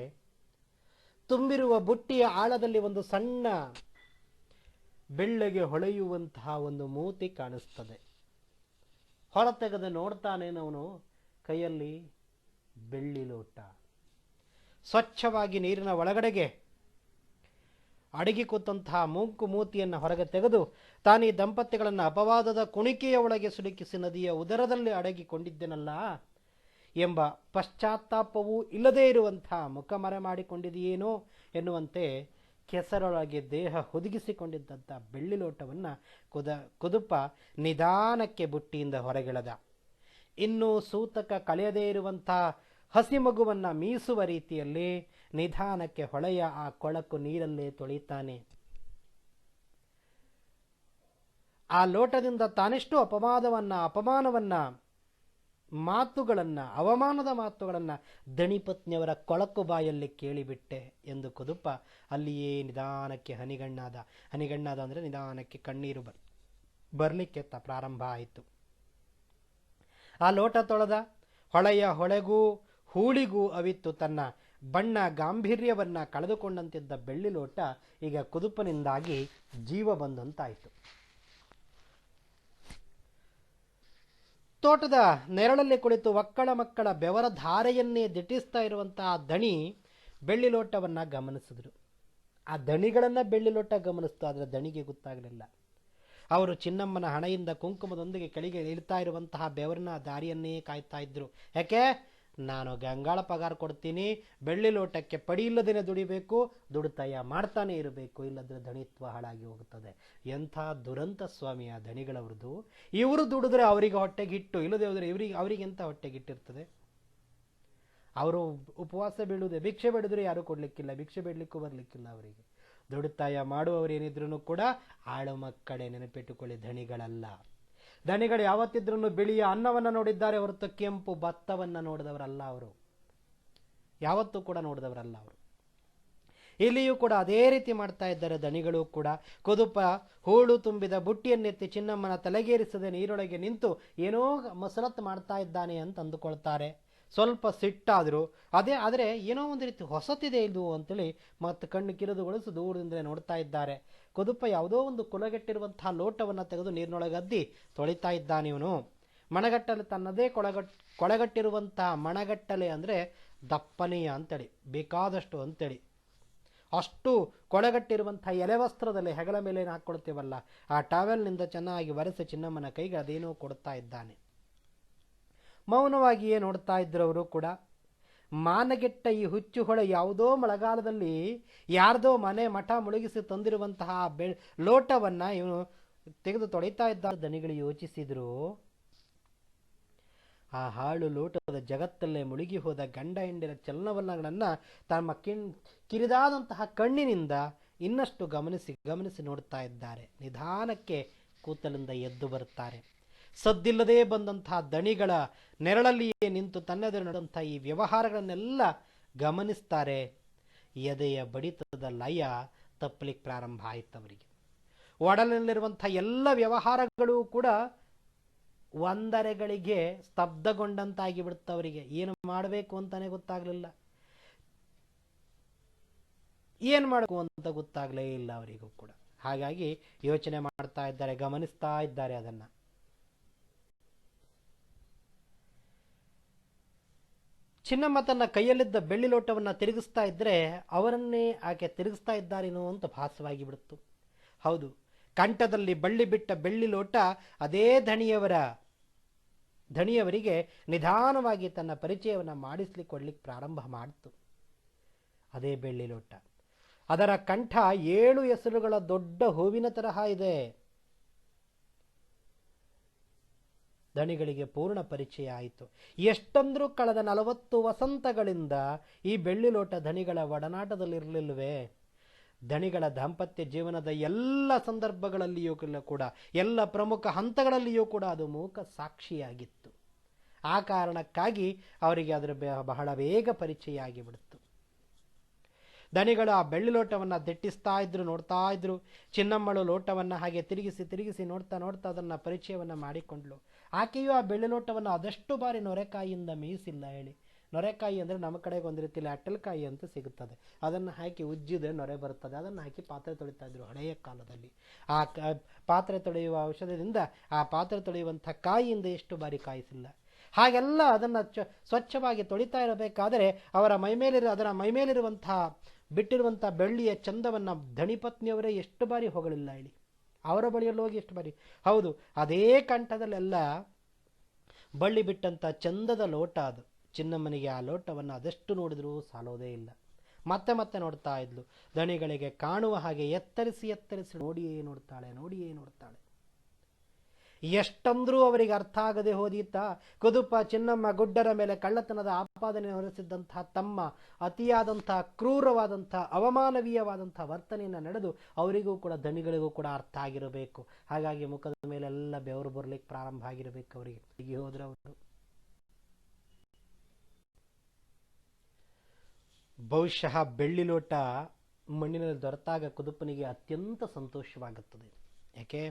ತುಂಬಿರುವ ಬುಟ್ಟಿಯ ಆಳದಲ್ಲಿ ಒಂದು ಸಣ್ಣ ಬೆಳ್ಳಗೆ ಹೊಳೆಯುವಂತಹ ಒಂದು ಮೂತಿ ಕಾಣಿಸ್ತದೆ. ಹೊರತೆಗೆದು ನೋಡ್ತಾನೇನವನು, ಕೈಯಲ್ಲಿ ಬೆಳ್ಳಿ ಲೋಟ. ಸ್ವಚ್ಛವಾಗಿ ನೀರಿನ ಒಳಗಡೆಗೆ ಅಡಗಿ ಕೂತಂತಹ ಮೂಕು ಮೂತಿಯನ್ನು ಹೊರಗೆ ತೆಗೆದು ತಾನೀ ದಂಪತಿಗಳನ್ನು ಅಪವಾದದ ಕುಣಿಕೆಯ ಒಳಗೆ ಸುಡುಕಿಸಿ ನದಿಯ ಉದರದಲ್ಲಿ ಅಡಗಿಕೊಂಡಿದ್ದೆನಲ್ಲ ಎಂಬ ಪಶ್ಚಾತ್ತಾಪವೂ ಇಲ್ಲದೇ ಇರುವಂತಹ ಮುಖ ಮರೆ ಮಾಡಿಕೊಂಡಿದೆಯೇನೋ ಎನ್ನುವಂತೆ ಕೆಸರೊಳಗೆ ದೇಹ ಹುದುಗಿಸಿಕೊಂಡಿದ್ದಂಥ ಬೆಳ್ಳಿ ಲೋಟವನ್ನು ಕುದುಪ ನಿಧಾನಕ್ಕೆ ಬುಟ್ಟಿಯಿಂದ ಹೊರಗೆಳೆದ. ಇನ್ನು ಸೂತಕ ಕಳೆಯದೇ ಇರುವಂಥ ಹಸಿ ಮಗುವನ್ನು ಮೀಸುವ ರೀತಿಯಲ್ಲಿ ನಿಧಾನಕ್ಕೆ ಹೊಳೆಯ ಆ ಕೊಳಕು ನೀರಲ್ಲೇ ತೊಳಿತಾನೆ. ಆ ಲೋಟದಿಂದ ತಾನೆಷ್ಟು ಅಪಮಾನವನ್ನ ಮಾತುಗಳನ್ನು, ಅವಮಾನದ ಮಾತುಗಳನ್ನು ದಣಿಪತ್ನಿಯವರ ಕೊಳಕು ಬಾಯಲ್ಲಿ ಕೇಳಿಬಿಟ್ಟೆ ಎಂದು ಕುದುಪ ಅಲ್ಲಿಯೇ ನಿಧಾನಕ್ಕೆ ಹನಿಗಣ್ಣಾದ ಅಂದರೆ ನಿಧಾನಕ್ಕೆ ಕಣ್ಣೀರು ಬರಲಿಕ್ಕೆ ಪ್ರಾರಂಭ ಆಯಿತು. ಆ ಲೋಟ ತೊಳೆದ ಹೊಳೆಯ ಹೊಳೆಗೂ ಹೂಳಿಗೂ ಅವಿತ್ತು ತನ್ನ ಬಣ್ಣ ಗಾಂಭೀರ್ಯವನ್ನ ಕಳೆದುಕೊಂಡಂತಿದ್ದ ಬೆಳ್ಳಿ ಲೋಟ ಈಗ ಕುದುಪನಿಂದಾಗಿ ಜೀವ ಬಂದಂತಾಯಿತು. ತೋಟದ ನೆರಳಲ್ಲಿ ಕುಳಿತು ಮಕ್ಕಳ ಬೆವರ ಧಾರೆಯನ್ನೇ ದಿಟ್ಟಿಸ್ತಾ ಇರುವಂತಹ ದಣಿ ಬೆಳ್ಳಿ ಲೋಟವನ್ನ ಗಮನಿಸಿದ್ರು. ಆ ದಣಿಗಳನ್ನ ಬೆಳ್ಳಿ ಲೋಟ ಗಮನಿಸ್ತು, ಆದರೆ ದಣಿಗೆ ಗೊತ್ತಾಗಲಿಲ್ಲ. ಅವರು ಚಿನ್ನಮ್ಮನ ಹಣೆಯಿಂದ ಕುಂಕುಮದೊಂದಿಗೆ ಕೆಳಗೆ ಇಳ್ತಾ ಇರುವಂತಹ ಬೆವರಿನ ದಾರಿಯನ್ನೇ ಕಾಯ್ತಾ ಇದ್ರು. ಯಾಕೆ? ನಾನು ಗಂಗಾಳ ಪಗಾರ ಕೊಡ್ತೀನಿ, ಬೆಳ್ಳಿ ಲೋಟಕ್ಕೆ ಪಡಿ ಇಲ್ಲದೇನೆ ದುಡಿಬೇಕು, ದುಡಿತಾಯ ಮಾಡ್ತಾನೆ ಇರಬೇಕು, ಇಲ್ಲದ್ರೆ ದಣಿತ್ವ ಹಾಳಾಗಿ ಹೋಗುತ್ತದೆ. ಎಂಥ ದುರಂತ ಸ್ವಾಮಿ ಆ ದಣಿಗಳವ್ರದ್ದು. ಇವರು ದುಡಿದ್ರೆ ಅವರಿಗೆ ಹೊಟ್ಟೆಗೆ ಹಿಟ್ಟು, ಇಲ್ಲದೆ ಹೋದ್ರೆ ಅವರಿಗೆ ಎಂಥ ಹೊಟ್ಟೆಗೆ ಹಿಟ್ಟಿರ್ತದೆ. ಅವರು ಉಪವಾಸ ಬೀಳುವುದೇ, ಭಿಕ್ಷೆ ಬೇಡಿದ್ರೆ ಯಾರು ಕೊಡ್ಲಿಕ್ಕಿಲ್ಲ, ಭಿಕ್ಷೆ ಬೇಡಲಿಕ್ಕೂ ಬರ್ಲಿಕ್ಕಿಲ್ಲ ಅವರಿಗೆ. ದುಡಿತಾಯ ಮಾಡುವವರೇನಿದ್ರು ಕೂಡ ಆಳು ಮಕ್ಕಳೇ, ನೆನಪಿಟ್ಟುಕೊಳ್ಳಿ, ದಣಿಗಳಲ್ಲ. ದಣಿಗಳು ಯಾವತ್ತಿದ್ರೂ ಬಿಳಿಯ ಅನ್ನವನ್ನು ನೋಡಿದ್ದಾರೆ ಹೊರತು ಕೆಂಪು ಭತ್ತವನ್ನು ನೋಡಿದವರಲ್ಲ ಅವರು, ಯಾವತ್ತೂ ಕೂಡ ನೋಡಿದವರಲ್ಲ ಅವರು. ಇಲ್ಲಿಯೂ ಕೂಡ ಅದೇ ರೀತಿ ಮಾಡ್ತಾ ಇದ್ದಾರೆ ದಣಿಗಳು ಕೂಡ. ಕುದುಪ ಹೂಳು ತುಂಬಿದ ಬುಟ್ಟಿಯನ್ನೆತ್ತಿ ಚಿನ್ನಮ್ಮನ ತಲೆಗೇರಿಸದೆ ನೀರೊಳಗೆ ನಿಂತು ಏನೋ ಮಸರತ್ತು ಮಾಡ್ತಾ ಇದ್ದಾನೆ ಅಂತ ಅಂದುಕೊಳ್ತಾರೆ. ಸ್ವಲ್ಪ ಸಿಟ್ಟಾದರೂ ಆದರೆ ಏನೋ ಒಂದು ರೀತಿ ಹೊಸತಿದೆ ಇದು ಅಂತೇಳಿ ಮತ್ತೆ ಕಣ್ಣು ಕಿರಿದುಗೊಳಿಸಿ ದೂರದಿಂದಲೇ ನೋಡ್ತಾ ಇದ್ದಾರೆ. ಕುದುಪ ಯಾವುದೋ ಒಂದು ಕುಲಗೆಟ್ಟಿರುವಂತಹ ಲೋಟವನ್ನು ತೆಗೆದು ನೀರಿನೊಳಗದ್ದಿ ತೊಳಿತಾ ಇದ್ದಾನೆ ಇವನು. ಮಣಗಟ್ಟಲೆ ತನ್ನದೇ ಕೊಳಗಟ್ಟಿರುವಂತಹ ಮಣಗಟ್ಟಲೆ ಅಂದರೆ ದಪ್ಪನೆಯ ಅಂತೇಳಿ, ಬೇಕಾದಷ್ಟು ಅಂತೇಳಿ, ಅಷ್ಟು ಕೊಳಗಟ್ಟಿರುವಂತಹ ಎಲೆವಸ್ತ್ರದಲ್ಲಿ ಹೆಗಲ ಮೇಲೆ ಹಾಕ್ಕೊಳ್ತೀವಲ್ಲ, ಆ ಟಾವೆಲ್ನಿಂದ ಚೆನ್ನಾಗಿ ಒರೆಸಿ ಚಿನ್ನಮ್ಮನ ಕೈಗೆ ಅದೇನೋ ಕೊಡ್ತಾ ಇದ್ದಾನೆ. ಮೌನವಾಗಿಯೇ ನೋಡ್ತಾ ಇದ್ರು ಅವರು ಕೂಡ. ಮಾನಗೆಟ್ಟ ಈ ಹುಚ್ಚು ಹೊಳೆ ಯಾವುದೋ ಮಳೆಗಾಲದಲ್ಲಿ ಯಾರ್ದೋ ಮನೆ ಮಠ ಮುಳುಗಿಸಿ ತಂದಿರುವಂತಹ ಲೋಟವನ್ನ ಇವನು ತೆಗೆದು ತೊಳಿತಾ ಇದ್ದ. ದಣಿಗಳು ಯೋಚಿಸಿದ್ರು, ಆ ಹಾಳು ಲೋಟದ ಜಗತ್ತಲ್ಲೇ ಮುಳುಗಿ ಹೋದ ಗಂಡ ಹೆಂಡಿನ ಚಲನವಲನಗಳನ್ನು ತಮ್ಮ ಕಿರಿದಾದಂತಹ ಕಣ್ಣಿನಿಂದ ಇನ್ನಷ್ಟು ಗಮನಿಸಿ ನೋಡ್ತಾ ಇದ್ದಾರೆ. ನಿಧಾನಕ್ಕೆ ಕೂತಲಿಂದ ಎದ್ದು ಬರುತ್ತಾರೆ. ಸದ್ದಿಲ್ಲದೆ ಬಂದಂತಹ ದಣಿಗಳ ನೆರಳಲ್ಲಿಯೇ ನಿಂತು ತನ್ನೆದುರು ನಡೆದಂಥ ಈ ವ್ಯವಹಾರಗಳನ್ನೆಲ್ಲ ಗಮನಿಸ್ತಾರೆ. ಎದೆಯ ಬಡಿತದ ಲಯ ತಪ್ಪಲಿಕ್ಕೆ ಪ್ರಾರಂಭ ಆಯಿತು ಅವರಿಗೆ. ಒಡಲಿನಲ್ಲಿರುವಂಥ ಎಲ್ಲ ವ್ಯವಹಾರಗಳು ಕೂಡ ಒಂದರೆಗಳಿಗೆ ಸ್ತಬ್ಧಗೊಂಡಂತಾಗಿ ಬಿಡುತ್ತವರಿಗೆ. ಏನು ಮಾಡಬೇಕು ಅಂತಾನೆ ಗೊತ್ತಾಗಲಿಲ್ಲ, ಏನು ಮಾಡಬೇಕು ಅಂತ ಗೊತ್ತಾಗಲೇ ಇಲ್ಲ ಅವರಿಗೂ ಕೂಡ. ಹಾಗಾಗಿ ಯೋಚನೆ ಮಾಡ್ತಾ ಇದ್ದಾರೆ, ಗಮನಿಸ್ತಾ ಇದ್ದಾರೆ ಅದನ್ನ. ಚಿನ್ನಮ್ಮ ತನ್ನ ಕೈಯಲ್ಲಿದ್ದ ಬೆಳ್ಳಿ ಲೋಟವನ್ನು ತಿರುಗಿಸ್ತಾ ಇದ್ರೆ ಅವರನ್ನೇ ಆಕೆ ತಿರುಗಿಸ್ತಾ ಇದ್ದಾರೇನೋ ಅಂತ ಭಾಸವಾಗಿ ಬಿಡುತ್ತು. ಹೌದು, ಕಂಠದಲ್ಲಿ ಬಳ್ಳಿ ಬಿಟ್ಟ ಬೆಳ್ಳಿ ಲೋಟ ಅದೇ ಧಣಿಯವರಿಗೆ ನಿಧಾನವಾಗಿ ತನ್ನ ಪರಿಚಯವನ್ನು ಮಾಡಿಸ್ಲಿಕ್ಕೆ ಕೊಡ್ಲಿಕ್ಕೆ ಪ್ರಾರಂಭ ಮಾಡಿತು. ಅದೇ ಬೆಳ್ಳಿ ಲೋಟ, ಅದರ ಕಂಠ 7 ಹೆಸರುಗಳ ದೊಡ್ಡ ಹೂವಿನ ತರಹ ಇದೆ. ದಣಿಗಳಿಗೆ ಪೂರ್ಣ ಪರಿಚಯ ಆಯಿತು. ಎಷ್ಟಂದ್ರೂ ಕಳೆದ 40 ವಸಂತಗಳಿಂದ ಈ ಬೆಳ್ಳಿ ಲೋಟ ದಣಿಗಳ ಒಡನಾಟದಲ್ಲಿರಲಿಲ್ಲವೇ? ದಣಿಗಳ ದಾಂಪತ್ಯ ಜೀವನದ ಎಲ್ಲ ಸಂದರ್ಭಗಳಲ್ಲಿಯೂ ಕೂಡ, ಎಲ್ಲ ಪ್ರಮುಖ ಹಂತಗಳಲ್ಲಿಯೂ ಕೂಡ ಅದು ಮೂಕ ಸಾಕ್ಷಿಯಾಗಿತ್ತು. ಆ ಕಾರಣಕ್ಕಾಗಿ ಅವರಿಗೆ ಅದರ ಬಹಳ ಬೇಗ ಪರಿಚಯ ಆಗಿಬಿಡ್ತು. ದಣಿಗಳು ಆ ಬೆಳ್ಳಿ ಲೋಟವನ್ನು ದಿಟ್ಟಿಸ್ತಾ ಇದ್ರು, ನೋಡ್ತಾ ಇದ್ರು. ಚಿನ್ನಮ್ಮಳು ಲೋಟವನ್ನು ಹಾಗೆ ತಿರುಗಿಸಿ ನೋಡ್ತಾ ಅದನ್ನು ಪರಿಚಯವನ್ನು ಮಾಡಿಕೊಂಡ್ಳು. ಆಕೆಯು ಆ ಬೆಳ್ಳಿ ಲೋಟವನ್ನು ಅದಷ್ಟು ಬಾರಿ ನೊರೆಕಾಯಿಯಿಂದ ಮೇಯಿಸಿಲ್ಲ. ಹೇಳಿ, ನೊರೆಕಾಯಿ ಅಂದರೆ ನಮ್ಮ ಕಡೆಗೆ ಒಂದು ರೀತಿಯಲ್ಲಿ ಅಟ್ಟಲ್ಕಾಯಿ ಅಂತ ಸಿಗುತ್ತದೆ, ಅದನ್ನು ಹಾಕಿ ಉಜ್ಜಿದ್ರೆ ನೊರೆ ಬರುತ್ತದೆ. ಅದನ್ನು ಹಾಕಿ ಪಾತ್ರೆ ತೊಳಿತಾ ಇದ್ರು ಹಳೆಯ ಕಾಲದಲ್ಲಿ. ಆ ಪಾತ್ರೆ ತೊಳೆಯುವ ಔಷಧದಿಂದ ಆ ಪಾತ್ರೆ ತೊಳೆಯುವಂಥ ಕಾಯಿಯಿಂದ ಎಷ್ಟು ಬಾರಿ ಕಾಯಿಸಿಲ್ಲ. ಹಾಗೆಲ್ಲ ಅದನ್ನು ಸ್ವಚ್ಛವಾಗಿ ತೊಳಿತಾ ಇರಬೇಕಾದರೆ ಅದರ ಮೈಮೇಲಿರುವಂತಹ ಬಿಟ್ಟಿರುವಂಥ ಬೆಳ್ಳಿಯ ಚಂದವನ್ನು ಧಣಿಪತ್ನಿಯವರೇ ಎಷ್ಟು ಬಾರಿ ಹೊಗಳಿಲ್ಲ. ಹೇಳಿ, ಅವರ ಬಳಿಯಲ್ಲಿ ಹೋಗಿ ಎಷ್ಟು ಬಾರಿ. ಹೌದು, ಅದೇ ಕಂಠದಲ್ಲೆಲ್ಲ ಬಳ್ಳಿ ಬಿಟ್ಟಂಥ ಚಂದದ ಲೋಟ ಅದು. ಚಿನ್ನಮ್ಮನಿಗೆ ಆ ಲೋಟವನ್ನು ಅದೆಷ್ಟು ನೋಡಿದ್ರೂ ಸಾಲೋದೇ ಇಲ್ಲ. ಮತ್ತೆ ಮತ್ತೆ ನೋಡ್ತಾ ಇದ್ಲು. ದಣಿಗಳಿಗೆ ಕಾಣುವ ಹಾಗೆ ಎತ್ತರಿಸಿ ಎತ್ತರಿಸಿ ನೋಡಿಯೇ ನೋಡ್ತಾಳೆ, ನೋಡಿಯೇ ನೋಡ್ತಾಳೆ. ಎಷ್ಟಂದ್ರೂ ಅವರಿಗೆ ಅರ್ಥ ಆಗದೆ ಹೋದೀತ. ಕುದುಪ ಚಿನ್ನಮ್ಮ ಗುಡ್ಡರ ಮೇಲೆ ಕಳ್ಳತನದ ಆಪಾದನೆ ಹೊರಿಸಿದ್ದಂತಹ ತಮ್ಮ ಅತಿಯಾದಂತಹ ಕ್ರೂರವಾದಂತಹ ಅವಮಾನವೀಯವಾದಂತಹ ವರ್ತನೆಯನ್ನು ನಡೆದು ಅವರಿಗೂ ಕೂಡ ದಣಿಗಳಿಗೂ ಕೂಡ ಅರ್ಥ ಆಗಿರಬೇಕು. ಹಾಗಾಗಿ ಮುಖದ ಮೇಲೆಲ್ಲ ಬೆವರು ಬರಲಿಕ್ಕೆ ಪ್ರಾರಂಭ ಆಗಿರಬೇಕು ಅವರಿಗೆ. ಹೀಗೆ ಹೋದ್ರೆ ಅವರು ಬಹುಶಃ ಬೆಳ್ಳಿ ಲೋಟ ಮಣ್ಣಿನಲ್ಲಿ ದೊರೆತಾಗ ಕುದುಪನಿಗೆ ಅತ್ಯಂತ ಸಂತೋಷವಾಗುತ್ತದೆ. ಯಾಕೆ?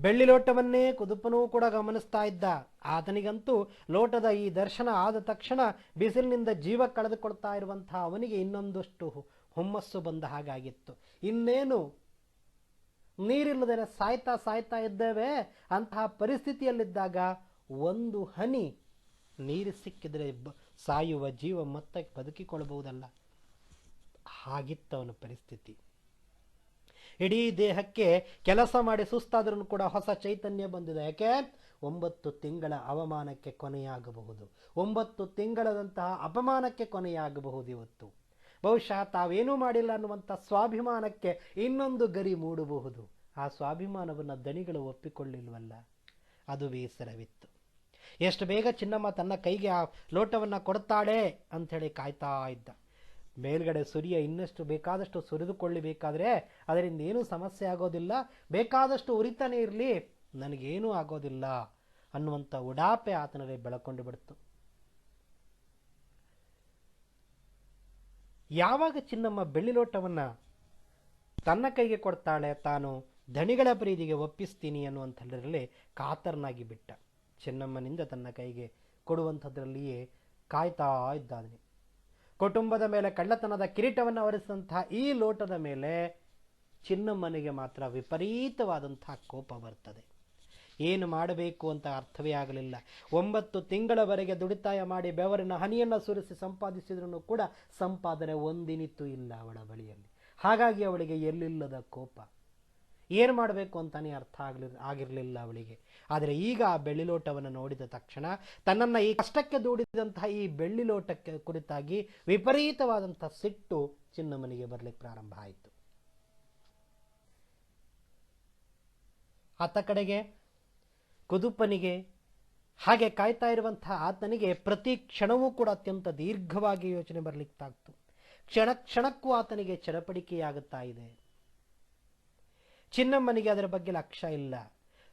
ಬೆಳ್ಳಿ ಲೋಟವನ್ನೇ ಕುದುಪನೂ ಕೂಡ ಗಮನಿಸ್ತಾ ಇದ್ದ. ಆತನಿಗಂತೂ ಲೋಟದ ಈ ದರ್ಶನ ಆದ ತಕ್ಷಣ ಬಿಸಿಲಿನಿಂದ ಜೀವ ಕಳೆದುಕೊಳ್ತಾ ಇರುವಂತಹ ಅವನಿಗೆ ಇನ್ನೊಂದಷ್ಟು ಹುಮ್ಮಸ್ಸು ಬಂದ ಹಾಗಾಗಿತ್ತು. ಇನ್ನೇನು ನೀರಿಲ್ಲದೆ ಸಾಯ್ತಾ ಸಾಯ್ತಾ ಇದ್ದೇವೆ ಅಂತಹ ಪರಿಸ್ಥಿತಿಯಲ್ಲಿದ್ದಾಗ ಒಂದು ಹನಿ ನೀರು ಸಿಕ್ಕಿದ್ರೆ ಸಾಯುವ ಜೀವ ಮತ್ತೆ ಬದುಕಿಕೊಳ್ಳಬಹುದಲ್ಲ. ಹಾಗಿತ್ತವನ ಪರಿಸ್ಥಿತಿ. ಇಡೀ ದೇಹಕ್ಕೆ ಕೆಲಸ ಮಾಡಿ ಸುಸ್ತಾದ್ರೂ ಕೂಡ ಹೊಸ ಚೈತನ್ಯ ಬಂದಿದೆ. ಯಾಕೆ? 9 ತಿಂಗಳ ಅವಮಾನಕ್ಕೆ ಕೊನೆಯಾಗಬಹುದು, 9 ತಿಂಗಳದಂತಹ ಅಪಮಾನಕ್ಕೆ ಕೊನೆಯಾಗಬಹುದು. ಇವತ್ತು ಬಹುಶಃ ತಾವೇನೂ ಮಾಡಿಲ್ಲ ಅನ್ನುವಂಥ ಸ್ವಾಭಿಮಾನಕ್ಕೆ ಇನ್ನೊಂದು ಗರಿ ಮೂಡಬಹುದು. ಆ ಸ್ವಾಭಿಮಾನವನ್ನು ದಣಿಗಳು ಒಪ್ಪಿಕೊಳ್ಳಿಲ್ವಲ್ಲ, ಅದು ಬೇಸರವಿತ್ತು. ಎಷ್ಟು ಬೇಗ ಚಿನ್ನಮ್ಮ ತನ್ನ ಕೈಗೆ ಆ ಲೋಟವನ್ನು ಕೊಡ್ತಾಳೆ ಅಂಥೇಳಿ ಕಾಯ್ತಾ ಇದ್ದ. ಮೇಲ್ಗಡೆ ಸೂರ್ಯ ಇನ್ನಷ್ಟು ಬೇಕಾದಷ್ಟು ಸುರಿದುಕೊಳ್ಳಬೇಕಾದ್ರೆ ಅದರಿಂದ ಏನೂ ಸಮಸ್ಯೆ ಆಗೋದಿಲ್ಲ, ಬೇಕಾದಷ್ಟು ಉರಿತಾನೆ ಇರಲಿ, ನನಗೇನೂ ಆಗೋದಿಲ್ಲ ಅನ್ನುವಂಥ ಉಡಾಪೆ ಆತನಲ್ಲಿ ಬೆಳಕೊಂಡು ಬಿಡ್ತು. ಯಾವಾಗ ಚಿನ್ನಮ್ಮ ಬೆಳ್ಳಿ ಲೋಟವನ್ನು ತನ್ನ ಕೈಗೆ ಕೊಡ್ತಾಳೆ, ತಾನು ದಣಿಗಳ ಪ್ರೀತಿಗೆ ಒಪ್ಪಿಸ್ತೀನಿ ಅನ್ನುವಂಥದ್ರಲ್ಲಿ ಕಾತರನಾಗಿ ಬಿಟ್ಟ. ಚಿನ್ನಮ್ಮನಿಂದ ತನ್ನ ಕೈಗೆ ಕೊಡುವಂಥದ್ರಲ್ಲಿಯೇ ಕಾಯ್ತಾ ಇದ್ದಾನೆ. ಕುಟುಂಬದ ಮೇಲೆ ಕಳ್ಳತನದ ಕಿರೀಟವನ್ನು ಹೊರಿಸಿದಂತಹ ಈ ಲೋಟದ ಮೇಲೆ ಚಿನ್ನಮ್ಮನಿಗೆ ಮಾತ್ರ ವಿಪರೀತವಾದಂತಹ ಕೋಪ ಬರ್ತದೆ. ಏನು ಮಾಡಬೇಕು ಅಂತ ಅರ್ಥವೇ ಆಗಲಿಲ್ಲ. 9 ತಿಂಗಳವರೆಗೆ ದುಡಿತಾಯ ಮಾಡಿ ಬೆವರಿನ ಹನಿಯನ್ನು ಸುರಿಸಿ ಸಂಪಾದಿಸಿದ್ರೂ ಕೂಡ ಸಂಪಾದನೆ ಒಂದಿನಿತೂ ಇಲ್ಲ ಅವಳ ಬಳಿಯಲ್ಲಿ. ಹಾಗಾಗಿ ಅವಳಿಗೆ ಎಲ್ಲಿಲ್ಲದ ಕೋಪ. ಏನು ಮಾಡಬೇಕು ಅಂತಾನೆ ಅರ್ಥ ಆಗಿರಲಿಲ್ಲ ಅವಳಿಗೆ. ಆದರೆ ಈಗ ಆ ಬೆಳ್ಳಿ ಲೋಟವನ್ನು ನೋಡಿದ ತಕ್ಷಣ ತನ್ನನ್ನು ಈ ಕಷ್ಟಕ್ಕೆ ದೂಡಿದಂತಹ ಈ ಬೆಳ್ಳಿ ಲೋಟಕ್ಕೆ ಕುರಿತಾಗಿ ವಿಪರೀತವಾದಂತಹ ಸಿಟ್ಟು ಚಿನ್ನಮ್ಮನಿಗೆ ಬರಲಿಕ್ಕೆ ಪ್ರಾರಂಭ ಆಯಿತು. ಆತ ಕಡೆಗೆ ಕುದುಪನಿಗೆ ಹಾಗೆ ಕಾಯ್ತಾ ಇರುವಂತಹ ಆತನಿಗೆ ಪ್ರತಿ ಕ್ಷಣವೂ ಕೂಡ ಅತ್ಯಂತ ದೀರ್ಘವಾಗಿ ಯೋಚನೆ ಬರಲಿಕ್ಕಾಗ್ತು. ಕ್ಷಣ ಕ್ಷಣಕ್ಕೂ ಆತನಿಗೆ ಚಡಪಡಿಕೆಯಾಗುತ್ತಾ ಇದೆ. ಚಿನ್ನಮ್ಮನಿಗೆ ಅದರ ಬಗ್ಗೆ ಲಕ್ಷ್ಯ ಇಲ್ಲ.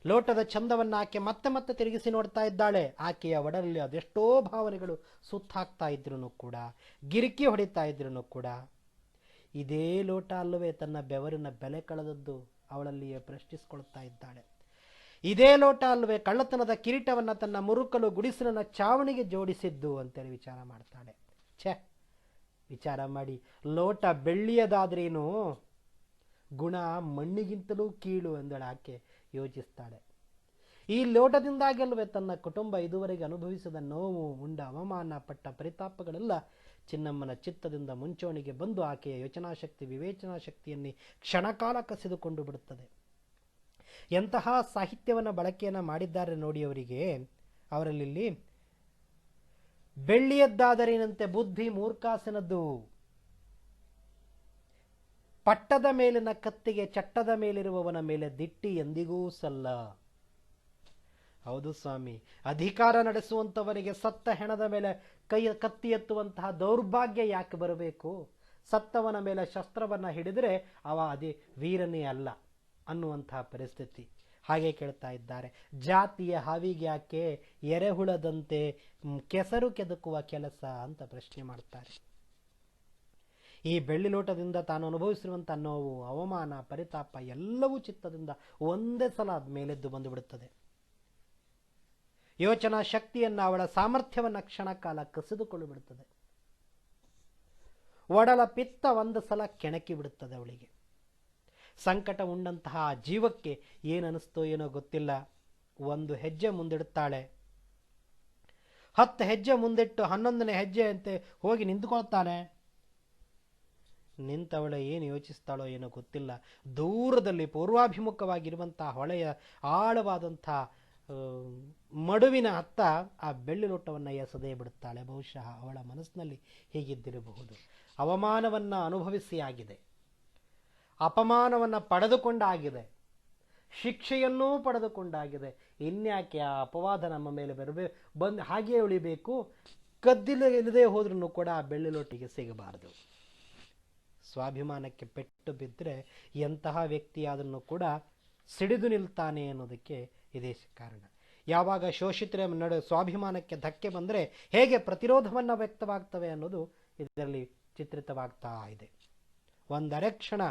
ಲೋಟದ ಚಂದವನ್ನು ಆಕೆ ಮತ್ತೆ ಮತ್ತೆ ತಿರುಗಿಸಿ ನೋಡ್ತಾ ಇದ್ದಾಳೆ. ಆಕೆಯ ಒಡಲಲ್ಲಿ ಅದೆಷ್ಟೋ ಭಾವನೆಗಳು ಸುತ್ತಾಕ್ತಾ ಇದ್ರೂ ಕೂಡ, ಗಿರಿಕಿ ಹೊಡಿತಾ ಇದ್ರೂ ಕೂಡ, ಇದೇ ಲೋಟ ಅಲ್ಲವೇ ತನ್ನ ಬೆವರಿನ ಬೆಲೆ ಕಳೆದದ್ದು ಅವಳಲ್ಲಿಯೇ ಪ್ರಶ್ನಿಸಿಕೊಳ್ತಾ ಇದ್ದಾಳೆ. ಇದೇ ಲೋಟ ಅಲ್ಲವೇ ಕಳ್ಳತನದ ಕಿರೀಟವನ್ನು ತನ್ನ ಮುರುಕಲು ಗುಡಿಸಲಿನ ಚಾವಣಿಗೆ ಜೋಡಿಸಿದ್ದು ಅಂತೇಳಿ ವಿಚಾರ ಮಾಡ್ತಾಳೆ. ವಿಚಾರ ಮಾಡಿ, ಲೋಟ ಬೆಳ್ಳಿಯದಾದ್ರೇನು, ಗುಣ ಮಣ್ಣಿಗಿಂತಲೂ ಕೀಳು ಎಂದಳು ಆಕೆ ಯೋಚಿಸ್ತಾಳೆ. ಈ ಲೋಟದಿಂದಾಗಿ ಅಲ್ವೇ ತನ್ನ ಕುಟುಂಬ ಇದುವರೆಗೆ ಅನುಭವಿಸಿದ ನೋವು, ಉಂಡ ಅವಮಾನ, ಪಟ್ಟ ಪರಿತಾಪಗಳೆಲ್ಲ ಚಿನ್ನಮ್ಮನ ಚಿತ್ತದಿಂದ ಮುಂಚೂಣಿಗೆ ಬಂದು ಆಕೆಯ ಯೋಚನಾಶಕ್ತಿ, ವಿವೇಚನಾ ಶಕ್ತಿಯನ್ನೇ ಕ್ಷಣಕಾಲ ಕಸಿದುಕೊಂಡು ಬಿಡುತ್ತದೆ. ಎಂತಹ ಸಾಹಿತ್ಯವನ್ನು ಬಳಕೆಯನ್ನು ಮಾಡಿದ್ದಾರೆ ನೋಡಿ ಅವರಿಗೆ. ಅವರಲ್ಲಿ ಬೆಳ್ಳಿಯದ್ದಾದರೇನಂತೆ ಬುದ್ಧಿ ಮೂರ್ಖಾಸನದ್ದು, ಪಟ್ಟದ ಮೇಲಿನ ಕತ್ತಿಗೆ ಚಟ್ಟದ ಮೇಲಿರುವವನ ಮೇಲೆ ದಿಟ್ಟಿ ಎಂದಿಗೂ ಸಲ್ಲ. ಹೌದು ಸ್ವಾಮಿ, ಅಧಿಕಾರ ನಡೆಸುವಂಥವರಿಗೆ ಸತ್ತ ಹೆಣದ ಮೇಲೆ ಕತ್ತಿ ಎತ್ತುವಂತಹ ದೌರ್ಭಾಗ್ಯ ಯಾಕೆ ಬರಬೇಕು? ಸತ್ತವನ ಮೇಲೆ ಶಸ್ತ್ರವನ್ನು ಹಿಡಿದರೆ ಅವ ವೀರನೇ ಅಲ್ಲ ಅನ್ನುವಂತಹ ಪರಿಸ್ಥಿತಿ. ಹಾಗೆ ಕೇಳ್ತಾ ಇದ್ದಾರೆ, ಜಾತಿಯ ಹಾವಿಗೆ ಯಾಕೆ ಎರೆಹುಳದಂತೆ ಕೆಸರು ಕೆದಕುವ ಕೆಲಸ ಅಂತ ಪ್ರಶ್ನೆ ಮಾಡ್ತಾರೆ. ಈ ಬೆಳ್ಳಿ ಲೋಟದಿಂದ ತಾನು ಅನುಭವಿಸಿರುವಂಥ ನೋವು, ಅವಮಾನ, ಪರಿತಾಪ ಎಲ್ಲವೂ ಚಿತ್ತದಿಂದ ಒಂದೇ ಸಲ ಮೇಲೆದ್ದು ಬಂದುಬಿಡುತ್ತದೆ. ಯೋಚನಾ ಶಕ್ತಿಯನ್ನು, ಅವಳ ಸಾಮರ್ಥ್ಯವನ್ನು ಕ್ಷಣಕಾಲ ಕಸಿದುಕೊಳ್ಳಿ. ಒಡಲ ಪಿತ್ತ ಒಂದು ಸಲ ಕೆಣಕಿ ಬಿಡುತ್ತದೆ ಅವಳಿಗೆ. ಸಂಕಟ ಉಂಡಂತಹ ಜೀವಕ್ಕೆ ಏನನಿಸ್ತೋ ಏನೋ ಗೊತ್ತಿಲ್ಲ. 1 ಹೆಜ್ಜೆ ಮುಂದಿಡುತ್ತಾಳೆ. 10 ಹೆಜ್ಜೆ ಮುಂದಿಟ್ಟು 11ನೇ ಹೆಜ್ಜೆ ಅಂತೆ ಹೋಗಿ ನಿಂತುಕೊಳ್ತಾನೆ. ನಿಂತವಳೆ ಏನು ಯೋಚಿಸ್ತಾಳೋ ಏನೋ ಗೊತ್ತಿಲ್ಲ. ದೂರದಲ್ಲಿ ಪೂರ್ವಾಭಿಮುಖವಾಗಿರುವಂತಹ ಹೊಳೆಯ ಆಳವಾದಂಥ ಮಡುವಿನ ಅತ್ತ ಆ ಬೆಳ್ಳಿ ಲೋಟವನ್ನು ಎಸೆದೇ ಬಿಡುತ್ತಾಳೆ. ಬಹುಶಃ ಅವಳ ಮನಸ್ಸಿನಲ್ಲಿ ಹೀಗಿದ್ದಿರಬಹುದು. ಅವಮಾನವನ್ನು ಅನುಭವಿಸಿ ಆಗಿದೆ, ಅಪಮಾನವನ್ನು ಪಡೆದುಕೊಂಡಾಗಿದೆ, ಶಿಕ್ಷೆಯನ್ನೂ ಪಡೆದುಕೊಂಡಾಗಿದೆ. ಇನ್ಯಾಕೆ ಆ ಅಪವಾದ ನಮ್ಮ ಮೇಲೆ ಬಂದು ಹಾಗೆ ಉಳಿಬೇಕು? ಕದ್ದಿಲ್ಲದೆ ಹೋದ್ರೂ ಕೂಡ ಆ ಬೆಳ್ಳಿ ಲೋಟಿಗೆ ಸಿಗಬಾರದು. ಸ್ವಾಭಿಮಾನಕ್ಕೆ ಪೆಟ್ಟು ಬಿದ್ದರೆ ಎಂತಹ ವ್ಯಕ್ತಿಯಾದನ್ನು ಕೂಡ ಸಿಡಿದು ನಿಲ್ತಾನೆ ಅನ್ನೋದಕ್ಕೆ ಇದೇ ಕಾರಣ. ಯಾವಾಗ ಶೋಷಿತರ ಸ್ವಾಭಿಮಾನಕ್ಕೆ ಧಕ್ಕೆ ಬಂದರೆ ಹೇಗೆ ಪ್ರತಿರೋಧವನ್ನು ವ್ಯಕ್ತವಾಗ್ತವೆ ಅನ್ನೋದು ಇದರಲ್ಲಿ ಚಿತ್ರಿತವಾಗ್ತಾ ಇದೆ. ಒಂದರೆ ಕ್ಷಣ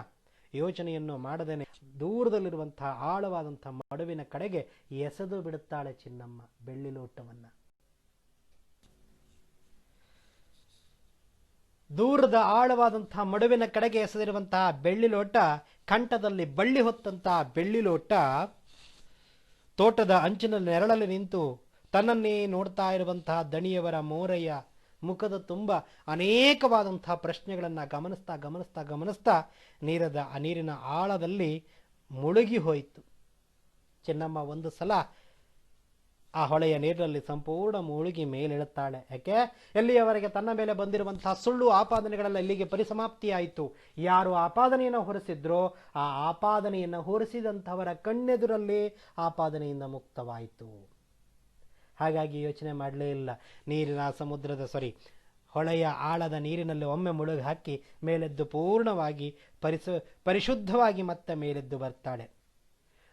ಯೋಚನೆಯನ್ನು ಮಾಡದೇನೆ ದೂರದಲ್ಲಿರುವಂತಹ ಆಳವಾದಂತಹ ಮಡುವಿನ ಕಡೆಗೆ ಎಸೆದು ಬಿಡುತ್ತಾಳೆ ಚಿನ್ನಮ್ಮ ಬೆಳ್ಳಿ ಲೋಟವನ್ನು. ದೂರದ ಆಳವಾದಂತಹ ಮಡುವಿನ ಕಡೆಗೆ ಎಸೆದಿರುವಂತಹ ಬೆಳ್ಳಿ ಲೋಟ, ಕಂಠದಲ್ಲಿ ಬಳ್ಳಿ ಹೊತ್ತಂತಹ ಬೆಳ್ಳಿ ಲೋಟ ತೋಟದ ಅಂಚಿನ ನೆರಳಲ್ಲಿ ನಿಂತು ತನ್ನನ್ನೇ ನೋಡ್ತಾ ಇರುವಂತಹ ದಣಿಯವರ ಮೋರಯ್ಯ ಮುಖದ ತುಂಬ ಅನೇಕವಾದಂತಹ ಪ್ರಶ್ನೆಗಳನ್ನು ಗಮನಿಸ್ತಾ ನೀರಿನ ಆಳದಲ್ಲಿ ಮುಳುಗಿ ಹೋಯಿತು. ಚಿನ್ನಮ್ಮ ಒಂದು ಸಲ ಆ ಹೊಳೆಯ ನೀರಿನಲ್ಲಿ ಸಂಪೂರ್ಣ ಮುಳುಗಿ ಮೇಲೆಳುತ್ತಾಳೆ. ಯಾಕೆ? ಎಲ್ಲಿಯವರೆಗೆ ತನ್ನ ಮೇಲೆ ಬಂದಿರುವಂತಹ ಸುಳ್ಳು ಆಪಾದನೆಗಳೆಲ್ಲ ಇಲ್ಲಿಗೆ ಪರಿಸಮಾಪ್ತಿಯಾಯಿತು. ಯಾರು ಆಪಾದನೆಯನ್ನು ಹೊರಿಸಿದ್ರೋ ಆ ಆಪಾದನೆಯನ್ನು ಹೊರಿಸಿದಂಥವರ ಕಣ್ಣೆದುರಲ್ಲಿ ಆಪಾದನೆಯಿಂದ ಮುಕ್ತವಾಯಿತು. ಹಾಗಾಗಿ ಯೋಚನೆ ಮಾಡಲೇ ಇಲ್ಲ. ಹೊಳೆಯ ಆಳದ ನೀರಿನಲ್ಲಿ ಒಮ್ಮೆ ಮುಳುಗಿ ಹಾಕಿ ಮೇಲೆದ್ದು ಪೂರ್ಣವಾಗಿ ಪರಿಶುದ್ಧವಾಗಿ ಮತ್ತೆ ಮೇಲೆದ್ದು ಬರ್ತಾಳೆ.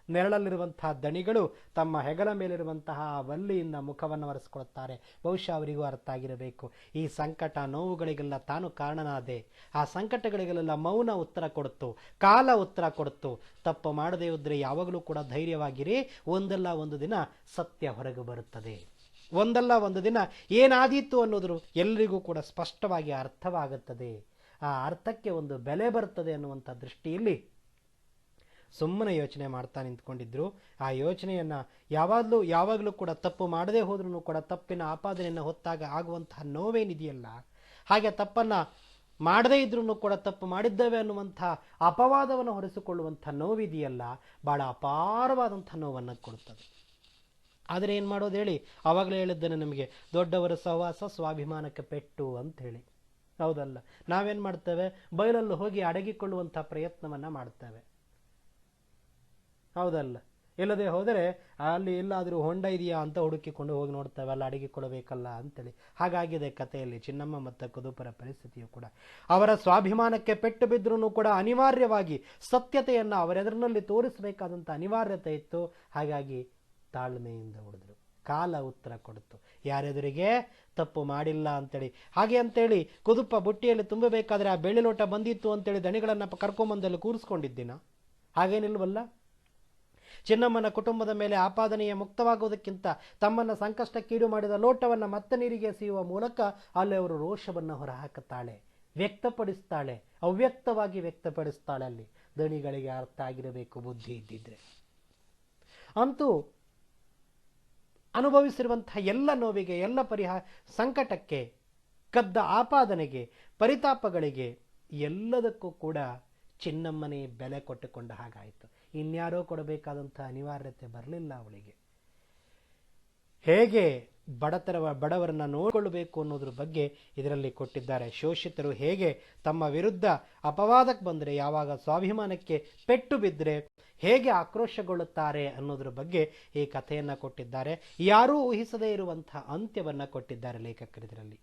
ನೆರಳಲ್ಲಿರುವಂತಹ ದಣಿಗಳು ತಮ್ಮ ಹೆಗಲ ಮೇಲಿರುವಂತಹ ವಲ್ಲಿಯಿಂದ ಮುಖವನ್ನು ಒರೆಸ್ಕೊಳ್ತಾರೆ. ಬಹುಶಃ ಅವರಿಗೂ ಅರ್ಥ ಆಗಿರಬೇಕು, ಈ ಸಂಕಟ ನೋವುಗಳಿಗೆಲ್ಲ ತಾನು ಕಾರಣನಾದೆ. ಆ ಸಂಕಟಗಳಿಗೆಲ್ಲ ಮೌನ ಉತ್ತರ ಕೊಡುತ್ತು, ಕಾಲ ಉತ್ತರ ಕೊಡುತ್ತು. ತಪ್ಪು ಮಾಡದೇ ಇದ್ದರೆ ಯಾವಾಗಲೂ ಕೂಡ ಧೈರ್ಯವಾಗಿರಿ. ಒಂದಲ್ಲ ಒಂದು ದಿನ ಸತ್ಯ ಹೊರಗೆ ಬರುತ್ತದೆ. ಒಂದಲ್ಲ ಒಂದು ದಿನ ಏನಾದೀತು ಅನ್ನೋದ್ರು ಎಲ್ಲರಿಗೂ ಕೂಡ ಸ್ಪಷ್ಟವಾಗಿ ಅರ್ಥವಾಗುತ್ತದೆ. ಆ ಅರ್ಥಕ್ಕೆ ಒಂದು ಬೆಲೆ ಬರ್ತದೆ ಅನ್ನುವಂಥ ದೃಷ್ಟಿಯಲ್ಲಿ ಸುಮ್ಮನೆ ಯೋಚನೆ ಮಾಡ್ತಾ ನಿಂತ್ಕೊಂಡಿದ್ರು. ಆ ಯೋಚನೆಯನ್ನು ಯಾವಾಗಲೂ ಕೂಡ ತಪ್ಪು ಮಾಡದೇ ಹೋದ್ರೂ ಕೂಡ ತಪ್ಪಿನ ಆಪಾದನೆಯನ್ನು ಹೊತ್ತಾಗ ಆಗುವಂತಹ ನೋವೇನಿದೆಯಲ್ಲ, ಹಾಗೆ ತಪ್ಪನ್ನು ಮಾಡದೇ ಇದ್ರೂ ಕೂಡ ತಪ್ಪು ಮಾಡಿದ್ದೇವೆ ಅನ್ನುವಂಥ ಅಪವಾದವನ್ನು ಹೊರಿಸಿಕೊಳ್ಳುವಂಥ ನೋವಿದೆಯಲ್ಲ, ಬಹಳ ಅಪಾರವಾದಂಥ ನೋವನ್ನು ಕೊಡುತ್ತದೆ. ಆದರೆ ಏನು ಮಾಡೋದು ಹೇಳಿ? ಆವಾಗಲೇ ಹೇಳಿದ್ದೇನೆ ನಿಮಗೆ, ದೊಡ್ಡವರ ಸಹವಾಸ ಸ್ವಾಭಿಮಾನಕ್ಕೆ ಪೆಟ್ಟು ಅಂತ ಹೇಳಿ. ಹೌದಲ್ಲ? ನಾವೇನು ಮಾಡ್ತೇವೆ? ಬಯಲಲ್ಲಿ ಹೋಗಿ ಅಡಗಿಕೊಳ್ಳುವಂಥ ಪ್ರಯತ್ನವನ್ನು ಮಾಡ್ತೇವೆ. ಹೌದಲ್ಲ? ಇಲ್ಲದೆ ಹೋದರೆ ಅಲ್ಲಿ ಎಲ್ಲಾದರೂ ಹೊಂಡ ಇದೆಯಾ ಅಂತ ಹುಡುಕಿಕೊಂಡು ಹೋಗಿ ನೋಡ್ತೇವೆ, ಅಲ್ಲಿ ಅಡಗಿಕೊಳ್ಳಬೇಕಲ್ಲ ಅಂತೇಳಿ. ಹಾಗಾಗಿದೆ ಕಥೆಯಲ್ಲಿ ಚಿನ್ನಮ್ಮ ಮತ್ತು ಕುದುಪರ ಪರಿಸ್ಥಿತಿಯು ಕೂಡ. ಅವರ ಸ್ವಾಭಿಮಾನಕ್ಕೆ ಪೆಟ್ಟು ಬಿದ್ದರೂ ಕೂಡ ಅನಿವಾರ್ಯವಾಗಿ ಸತ್ಯತೆಯನ್ನು ಅವರೆದುರಿನಲ್ಲಿ ತೋರಿಸಬೇಕಾದಂಥ ಅನಿವಾರ್ಯತೆ ಇತ್ತು. ಹಾಗಾಗಿ ತಾಳ್ಮೆಯಿಂದ ಉಳಿದ್ರು. ಕಾಲ ಉತ್ತರ ಕೊಡುತ್ತು. ಯಾರೆದುರಿಗೆ? ತಪ್ಪು ಮಾಡಿಲ್ಲ ಅಂತೇಳಿ. ಹಾಗೆ ಅಂತೇಳಿ ಕುದುಪ ಬುಟ್ಟಿಯಲ್ಲಿ ತುಂಬಬೇಕಾದ್ರೆ ಆ ಬೆಳ್ಳಿ ಲೋಟ ಬಂದಿತ್ತು ಅಂತೇಳಿ ದಣಿಗಳನ್ನು ಕರ್ಕೊಂಬಂದಲ್ಲಿ ಕೂರಿಸ್ಕೊಂಡಿದ್ದೀನ? ಹಾಗೇನಿಲ್ವಲ್ಲ. ಚಿನ್ನಮ್ಮನ ಕುಟುಂಬದ ಮೇಲೆ ಆಪಾದನೆಯ ಮುಕ್ತವಾಗುವುದಕ್ಕಿಂತ ತಮ್ಮನ್ನು ಸಂಕಷ್ಟಕ್ಕೀಡು ಮಾಡಿದ ಲೋಟವನ್ನು ಮತ್ತೆ ನೀರಿಗೆ ಎಸೆಯುವ ಮೂಲಕ ಅಲ್ಲಿ ಅವರು ರೋಷವನ್ನು ಹೊರಹಾಕುತ್ತಾಳೆ, ವ್ಯಕ್ತಪಡಿಸ್ತಾಳೆ, ಅವ್ಯಕ್ತವಾಗಿ ವ್ಯಕ್ತಪಡಿಸ್ತಾಳೆ. ಅಲ್ಲಿ ದಣಿಗಳಿಗೆ ಅರ್ಥ ಆಗಿರಬೇಕು, ಬುದ್ಧಿ ಇದ್ದಿದ್ರೆ. ಅಂತೂ ಅನುಭವಿಸಿರುವಂತಹ ಎಲ್ಲ ನೋವಿಗೆ, ಎಲ್ಲ ಸಂಕಟಕ್ಕೆ, ಕದ್ದ ಆಪಾದನೆಗೆ, ಪರಿತಾಪಗಳಿಗೆ ಎಲ್ಲದಕ್ಕೂ ಕೂಡ ಚಿನ್ನಮ್ಮನೇ ಬೆಲೆ ಕೊಟ್ಟುಕೊಂಡ ಹಾಗಾಯಿತು. ಇನ್ಯಾರೋ ಕೊಡಬೇಕಾದಂಥ ಅನಿವಾರ್ಯತೆ ಬರಲಿಲ್ಲ ಅವಳಿಗೆ. ಹೇಗೆ ಬಡವರನ್ನು ನೋಡಿಕೊಳ್ಳಬೇಕು ಅನ್ನೋದ್ರ ಬಗ್ಗೆ ಇದರಲ್ಲಿ ಕೊಟ್ಟಿದ್ದಾರೆ. ಶೋಷಿತರು ಹೇಗೆ ತಮ್ಮ ವಿರುದ್ಧ ಅಪವಾದಕ್ಕೆ ಬಂದರೆ, ಯಾವಾಗ ಸ್ವಾಭಿಮಾನಕ್ಕೆ ಪೆಟ್ಟು ಬಿದ್ದರೆ ಹೇಗೆ ಆಕ್ರೋಶಗೊಳ್ಳುತ್ತಾರೆ ಅನ್ನೋದ್ರ ಬಗ್ಗೆ ಈ ಕಥೆಯನ್ನು ಕೊಟ್ಟಿದ್ದಾರೆ. ಯಾರೂ ಊಹಿಸದೇ ಇರುವಂತಹ ಅಂತ್ಯವನ್ನು ಕೊಟ್ಟಿದ್ದಾರೆ ಲೇಖಕರು ಇದರಲ್ಲಿ.